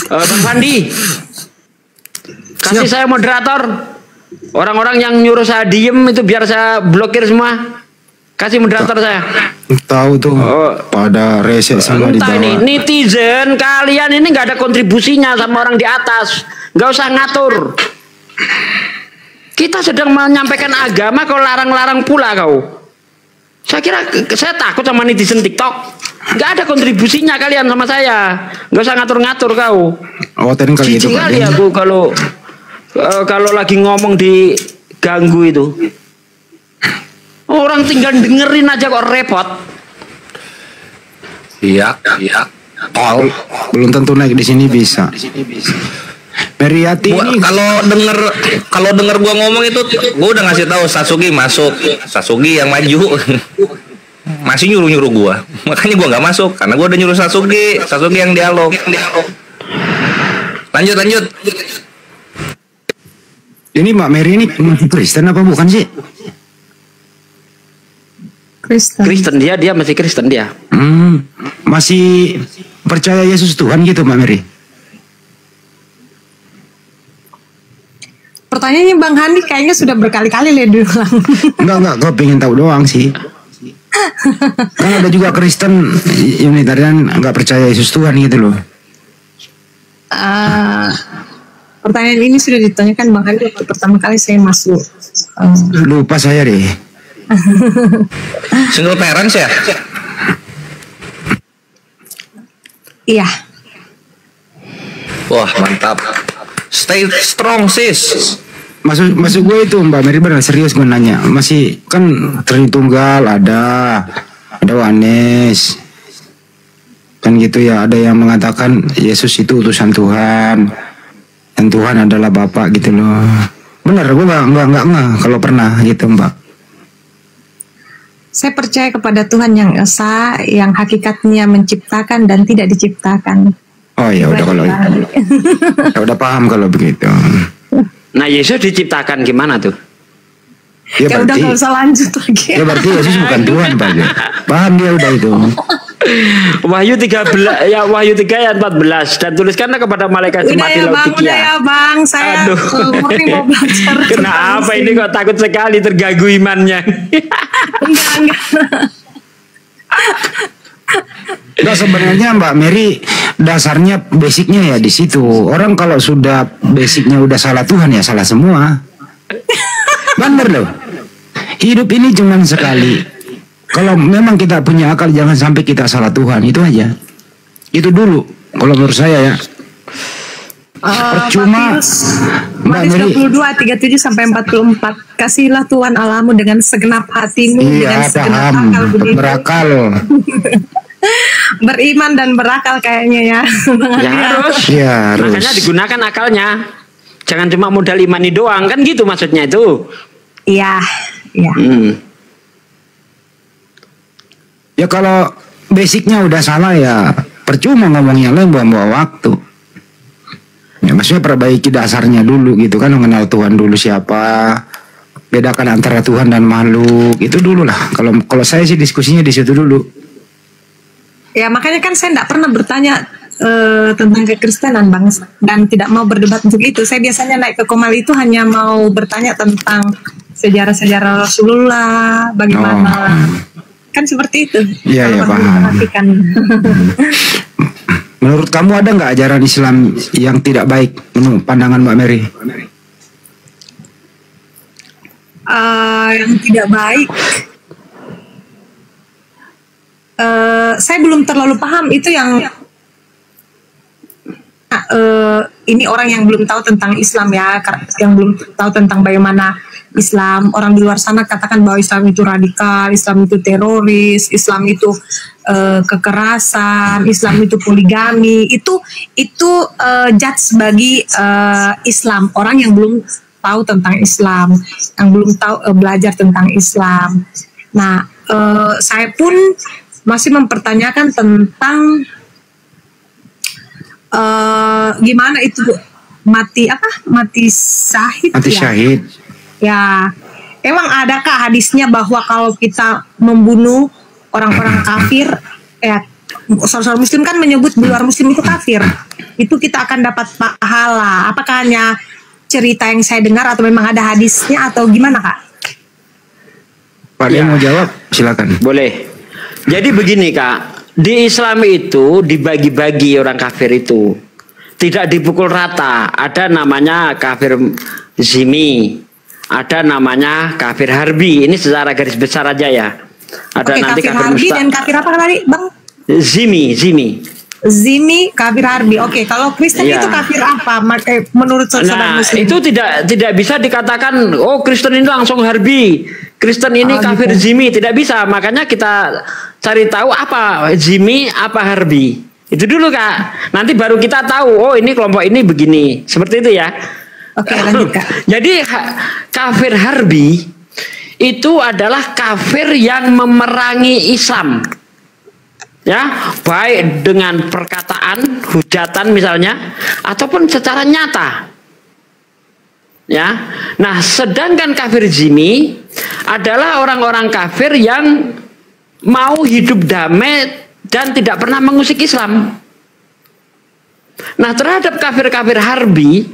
Bang Fandi, kasih saya moderator. Orang-orang yang nyuruh saya diem itu biar saya blokir semua. Kasih moderator saya. Tahu tuh, pada rese sama di bawah. Ini netizen kalian ini nggak ada kontribusinya sama orang di atas. Nggak usah ngatur. Kita sedang menyampaikan agama, kau larang-larang pula kau. Saya takut sama netizen TikTok. Nggak ada kontribusinya kalian sama saya. Nggak usah ngatur-ngatur kau. Oh, tadi kali itu kali aku kalau lagi ngomong diganggu itu. Orang tinggal dengerin aja kok repot. Iya. Belum tentu naik di sini bisa. Meriati ini kalau denger gua ngomong itu, gua udah ngasih tahu Sasugi masuk, Sasugi yang maju. Masih nyuruh gua, makanya gua nggak masuk karena gua udah nyuruh Sasugi yang dialog. Lanjut. Ini Mbak Mary ini masih Kristen apa bukan sih? Kristen dia masih Kristen dia. Masih percaya Yesus Tuhan gitu Mbak Mary? Pertanyaannya Bang Handi kayaknya sudah berkali-kali lihat diulang. Enggak, gue pengen tahu doang sih. Kan ada juga Kristen Unitarian nggak percaya Yesus Tuhan gitu loh. Pertanyaan ini sudah ditanyakan Bang Handi pertama kali saya masuk. Lupa saya deh. Single parents ya? Iya. Wah mantap. Stay strong sis. Maksud gue itu Mbak Mary benar serius gue nanya. Masih kan Tritunggal ada Wanes kan gitu ya. Ada yang mengatakan Yesus itu utusan Tuhan dan Tuhan adalah Bapa gitu loh. Benar, gue nggak kalau pernah gitu Mbak. Saya percaya kepada Tuhan yang esa, yang hakikatnya menciptakan dan tidak diciptakan. Oh ya udah kalau ya udah paham kalau begitu. Nah Yesus diciptakan gimana tuh? Ya udah nggak usah lanjut lagi. Ya berarti Yesus bukan Tuhan Pak. Paham dia udah itu. Wahyu 13 ya Wahyu 3 ayat 14 dan tuliskanlah kepada malaikat jemaat di Laodikia. Udah ya Bang, saya mau belajar. Kenapa ini kok takut sekali terganggu imannya? Enggak. Nah sebenarnya Mbak Mary dasarnya basicnya ya di situ. Orang kalau sudah basicnya udah salah Tuhan ya salah semua. Bener loh. Hidup ini cuma sekali. Kalau memang kita punya akal jangan sampai kita salah Tuhan, itu aja. Itu dulu kalau menurut saya ya. Percuma Matius 22 37 sampai 44. Kasihlah Tuhan Allahmu dengan segenap hatimu, dengan segenap akal budi. Berakal. Beriman dan berakal kayaknya ya. Harus. Makanya digunakan akalnya. Jangan cuma modal imani doang kan gitu maksudnya itu. Iya. Ya kalau basicnya udah salah ya percuma ngomongnya lain buang-buang waktu. Ya maksudnya perbaiki dasarnya dulu gitu kan, mengenal Tuhan dulu siapa, bedakan antara Tuhan dan makhluk itu dulu lah. Kalau saya sih diskusinya di situ dulu. Ya makanya kan saya tidak pernah bertanya tentang kekristenan Bang, dan tidak mau berdebat untuk itu. Saya biasanya naik ke Komal itu hanya mau bertanya tentang sejarah-sejarah Rasulullah, bagaimana kan seperti itu. Iya, ya, paham. Menurut kamu ada nggak ajaran Islam yang tidak baik menurut pandangan Mbak Mary? Yang tidak baik, saya belum terlalu paham itu yang ini orang yang belum tahu tentang Islam ya, yang belum tahu tentang bagaimana Islam. Orang di luar sana katakan bahwa Islam itu radikal, Islam itu teroris, Islam itu kekerasan, Islam itu poligami. Itu judge bagi Islam, orang yang belum tahu tentang Islam, yang belum tahu belajar tentang Islam. Nah, saya pun masih mempertanyakan tentang gimana itu mati syahid. Mati ya? syahid. Ya, emang adakah hadisnya bahwa kalau kita membunuh orang-orang kafir, saudara Muslim kan menyebut di luar Muslim itu kafir, itu kita akan dapat pahala. Apakah hanya cerita yang saya dengar atau memang ada hadisnya atau gimana, Kak? Pak Dia mau jawab, silakan. Boleh. Jadi begini, Kak. Di Islam itu dibagi-bagi orang kafir itu. Tidak dipukul rata. Ada namanya kafir zimmi. Ada namanya kafir harbi. Ini secara garis besar aja ya. Ada nanti kafir harbi dan kafir apa tadi, Bang? Zimmi. Zimmi, kafir harbi. Oke, kalau Kristen itu kafir apa? Menurut saudara Muslim? Itu tidak bisa dikatakan oh Kristen ini langsung harbi. Kristen ini kafir zimmi, tidak bisa. Makanya kita cari tahu apa zimmi, apa harbi. Itu dulu, Kak. Nanti baru kita tahu oh ini kelompok ini begini. Seperti itu ya. Oke, lanjut, Kak. Jadi kafir harbi itu adalah kafir yang memerangi Islam. Ya, baik dengan perkataan, hujatan misalnya, ataupun secara nyata. Ya, nah sedangkan kafir zimmi adalah orang-orang kafir yang mau hidup damai dan tidak pernah mengusik Islam. Nah terhadap kafir-kafir harbi,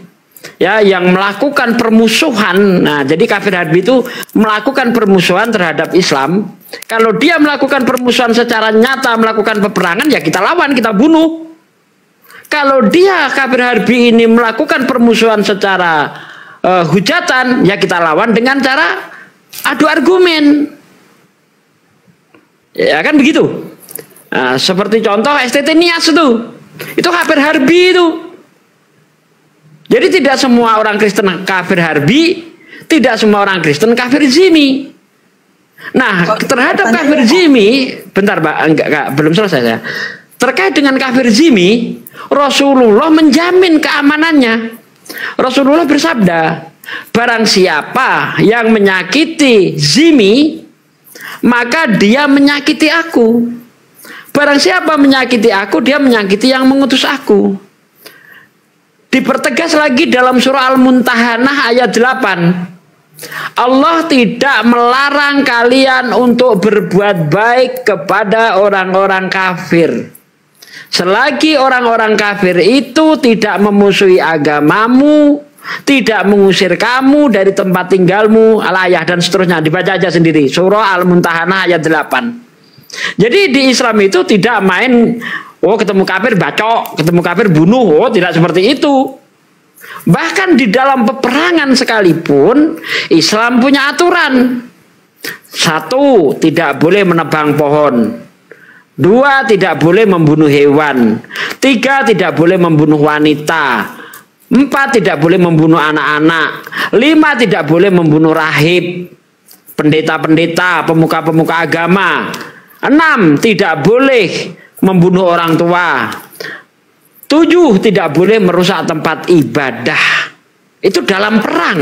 ya yang melakukan permusuhan. Nah jadi kafir harbi itu melakukan permusuhan terhadap Islam. Kalau dia melakukan permusuhan secara nyata, melakukan peperangan, ya kita lawan, kita bunuh. Kalau dia kafir harbi ini melakukan permusuhan secara hujatan, ya kita lawan dengan cara adu argumen. Ya kan begitu. Nah, seperti contoh STT Nias itu kafir harbi itu. Jadi tidak semua orang Kristen kafir harbi, tidak semua orang Kristen kafir zimmi. Nah, terhadap kafir zimmi, bentar Mbak, enggak, belum selesai ya. Terkait dengan kafir zimmi, Rasulullah menjamin keamanannya. Rasulullah bersabda, barang siapa yang menyakiti zimmi, maka dia menyakiti aku. Barang siapa menyakiti aku, dia menyakiti yang mengutus aku. Dipertegas lagi dalam surah Al-Muntahanah ayat 8. Allah tidak melarang kalian untuk berbuat baik kepada orang-orang kafir. Selagi orang-orang kafir itu tidak memusuhi agamamu, tidak mengusir kamu dari tempat tinggalmu, al-ayah dan seterusnya. Dibaca aja sendiri. Surah Al-Muntahanah ayat 8. Jadi di Islam itu tidak main, oh ketemu kafir bacok, ketemu kafir bunuh, oh tidak seperti itu. Bahkan di dalam peperangan sekalipun Islam punya aturan. 1, tidak boleh menebang pohon. 2, tidak boleh membunuh hewan. 3, tidak boleh membunuh wanita. 4, tidak boleh membunuh anak-anak. 5, tidak boleh membunuh rahib, pendeta-pendeta, pemuka-pemuka agama. 6, tidak boleh membunuh orang tua. 7, tidak boleh merusak tempat ibadah. Itu dalam perang.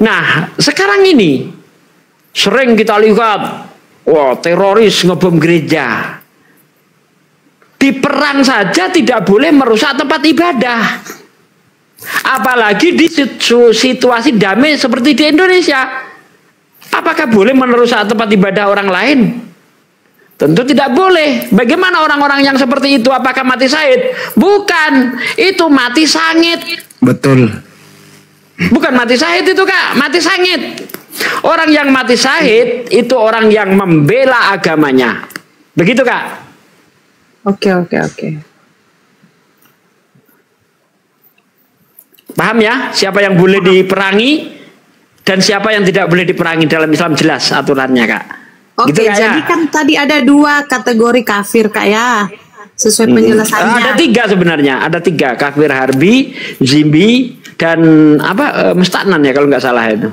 Nah, sekarang ini sering kita lihat, wah, teroris ngebom gereja. Di perang saja tidak boleh merusak tempat ibadah. Apalagi di situasi damai seperti di Indonesia. Apakah boleh merusak tempat ibadah orang lain? Tentu tidak boleh. Bagaimana orang-orang yang seperti itu? Apakah mati syahid? Bukan. Itu mati sangit. Betul. Bukan mati syahid itu, Kak. Mati sangit. Orang yang mati syahid itu orang yang membela agamanya. Begitu, Kak. Oke. Paham ya? Siapa yang boleh diperangi dan siapa yang tidak boleh diperangi dalam Islam, jelas aturannya, Kak. Oke, Gitu, Kak, jadi ya? kan tadi ada 2 kategori kafir, Kak, ya. Sesuai penjelasannya. Ada 3 sebenarnya. Ada 3, kafir harbi, zimmi, dan musta'nan ya kalau nggak salah itu.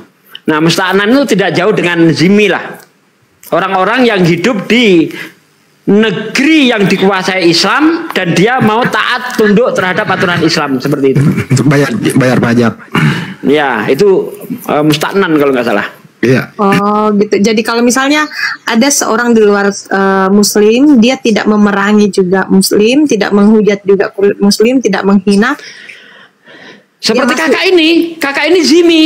Nah, musta'nan itu tidak jauh dengan zimmi lah. Orang-orang yang hidup di negeri yang dikuasai Islam dan dia mau taat tunduk terhadap aturan Islam seperti itu. Untuk bayar pajak. Ya, itu musta'nan kalau nggak salah. Iya. Oh gitu. Jadi kalau misalnya ada seorang di luar Muslim, dia tidak memerangi juga Muslim, tidak menghujat juga Muslim, tidak menghina. Seperti kakak ini zimi.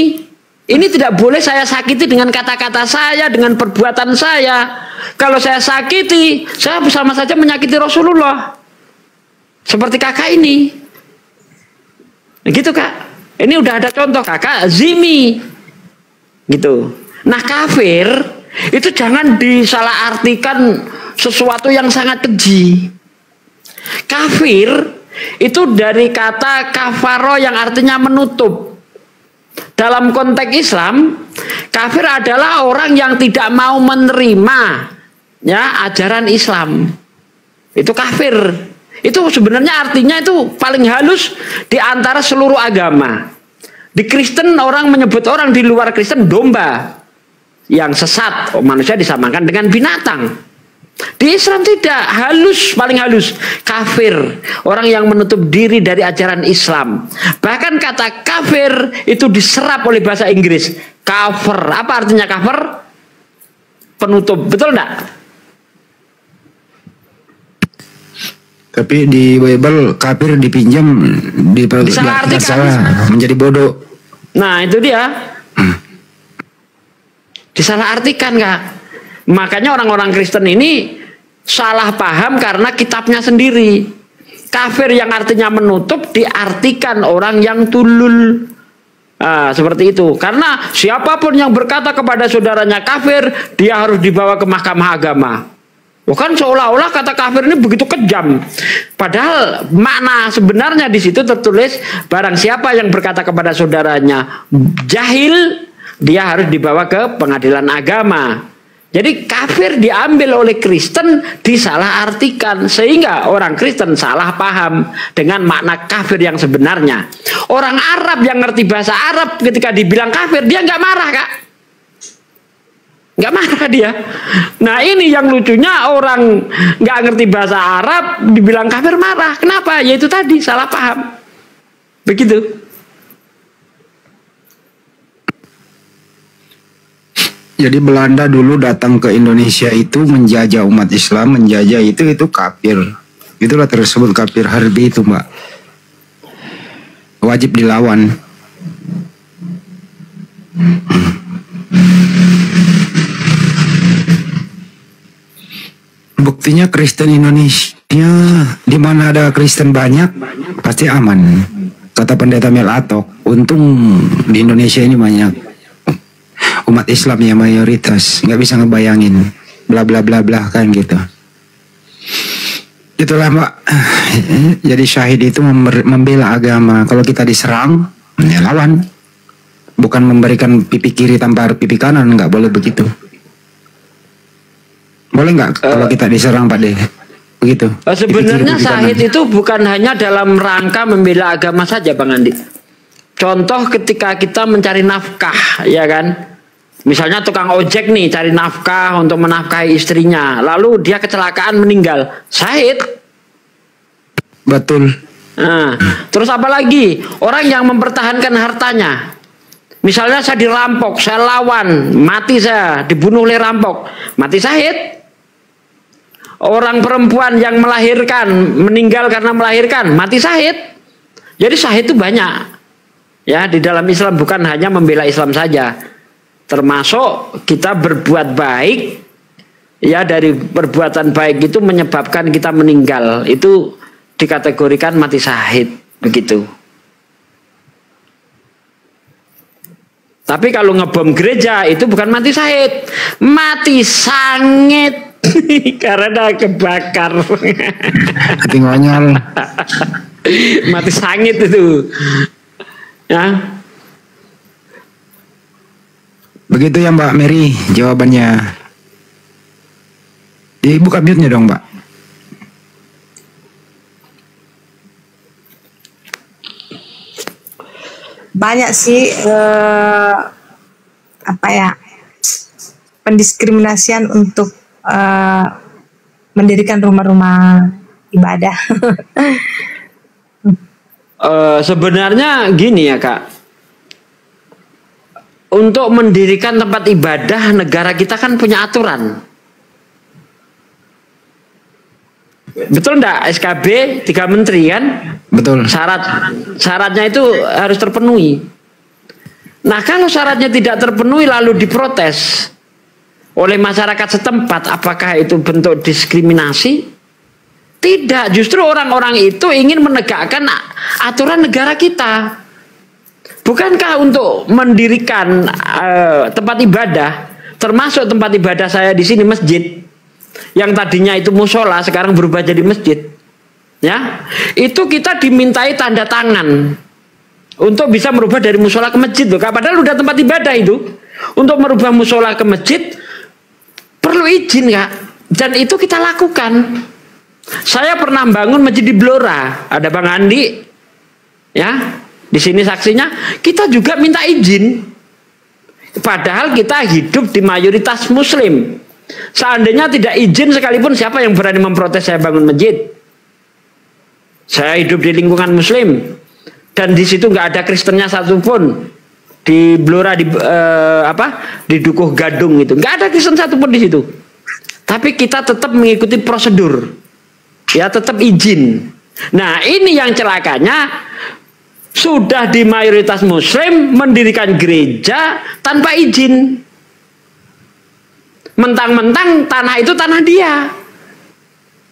Ini tidak boleh saya sakiti dengan kata-kata saya, dengan perbuatan saya. Kalau saya sakiti, saya bersama saja menyakiti Rasulullah. Seperti kakak ini. Gitu, Kak. Ini udah ada contoh kakak zimi. Gitu. Nah, kafir itu jangan disalahartikan sesuatu yang sangat keji. Kafir itu dari kata kafaro yang artinya menutup. Dalam konteks Islam, kafir adalah orang yang tidak mau menerima ya ajaran Islam. Itu kafir. Itu sebenarnya artinya itu paling halus di antara seluruh agama. Di Kristen orang menyebut orang di luar Kristen domba yang sesat, manusia disamakan dengan binatang. Di Islam tidak, halus, paling halus, kafir, orang yang menutup diri dari ajaran Islam. Bahkan kata kafir itu diserap oleh bahasa Inggris, cover. Apa artinya cover? Penutup, betul enggak? Tapi di Bible kafir dipinjam salah menjadi bodoh. Nah, itu dia. Disalahartikan, Kak. Makanya orang-orang Kristen ini salah paham karena kitabnya sendiri. Kafir yang artinya menutup diartikan orang yang tulul. Seperti itu. Karena siapapun yang berkata kepada saudaranya kafir, dia harus dibawa ke mahkamah agama. Bukan seolah-olah kata kafir ini begitu kejam. Padahal makna sebenarnya di situ tertulis barang siapa yang berkata kepada saudaranya jahil, dia harus dibawa ke pengadilan agama. Jadi kafir diambil oleh Kristen disalahartikan sehingga orang Kristen salah paham dengan makna kafir yang sebenarnya. Orang Arab yang ngerti bahasa Arab ketika dibilang kafir dia nggak marah, Kak. Nggak marah dia. Nah, ini yang lucunya, orang nggak ngerti bahasa Arab dibilang kafir marah. Kenapa? Yaitu tadi salah paham. Begitu. Jadi Belanda dulu datang ke Indonesia itu menjajah umat Islam, menjajah itu kafir. Itulah tersebut kafir harbi itu, Mbak. Wajib dilawan. Buktinya Kristen Indonesia, di mana ada Kristen banyak, pasti aman. Kata pendeta Mel Atok, untung di Indonesia ini banyak umat Islam yang mayoritas, nggak bisa ngebayangin, bla bla bla bla kan gitu. Itulah, Mbak. Jadi syahid itu membela agama. Kalau kita diserang, ya lawan. Bukan memberikan pipi kiri tanpa pipi kanan, nggak boleh begitu. Boleh nggak kalau kita diserang, Pak De? Begitu. Sebenarnya syahid itu bukan hanya dalam rangka membela agama saja, Bang Andi. Contoh ketika kita mencari nafkah, ya kan? Misalnya tukang ojek nih cari nafkah untuk menafkahi istrinya, lalu dia kecelakaan meninggal, syahid. Betul. Nah, terus apa lagi? Orang yang mempertahankan hartanya. Misalnya saya dirampok, saya lawan, mati saya, dibunuh oleh rampok, mati syahid. Orang perempuan yang melahirkan, meninggal karena melahirkan, mati syahid. Jadi syahid itu banyak. Ya, di dalam Islam bukan hanya membela Islam saja. Termasuk kita berbuat baik ya dari perbuatan baik itu menyebabkan kita meninggal, itu dikategorikan mati syahid, begitu. Tapi kalau ngebom gereja itu bukan mati syahid, mati sangit karena kebakar. Mati ngonyol. Mati sangit itu. Ya. Begitu ya Mbak Mary jawabannya. Dibuka mute-nya dong Mbak. Banyak sih pendiskriminasian untuk mendirikan rumah-rumah ibadah. Sebenarnya gini ya Kak, untuk mendirikan tempat ibadah negara kita kan punya aturan. Betul enggak? SKB 3 menteri kan? Betul. Syaratnya itu harus terpenuhi. Nah kalau syaratnya tidak terpenuhi lalu diprotes oleh masyarakat setempat, apakah itu bentuk diskriminasi? Tidak, justru orang-orang itu ingin menegakkan aturan negara kita. Bukankah untuk mendirikan tempat ibadah, termasuk tempat ibadah saya di sini masjid, yang tadinya itu musola sekarang berubah jadi masjid, ya, itu kita dimintai tanda tangan untuk bisa merubah dari musola ke masjid, loh. Padahal udah tempat ibadah itu. Untuk merubah musola ke masjid perlu izin, Kak, dan itu kita lakukan. Saya pernah bangun masjid di Blora, ada Bang Andi, ya, di sini saksinya. Kita juga minta izin, padahal kita hidup di mayoritas Muslim. Seandainya tidak izin sekalipun, siapa yang berani memprotes saya bangun masjid? Saya hidup di lingkungan Muslim dan di situ nggak ada Kristennya satupun. Di Blora di Dukuh Gadung itu nggak ada Kristen satupun di situ. Tapi kita tetap mengikuti prosedur, ya, tetap izin. Nah ini yang celakanya, sudah di mayoritas Muslim mendirikan gereja tanpa izin. Mentang-mentang tanah itu tanah dia.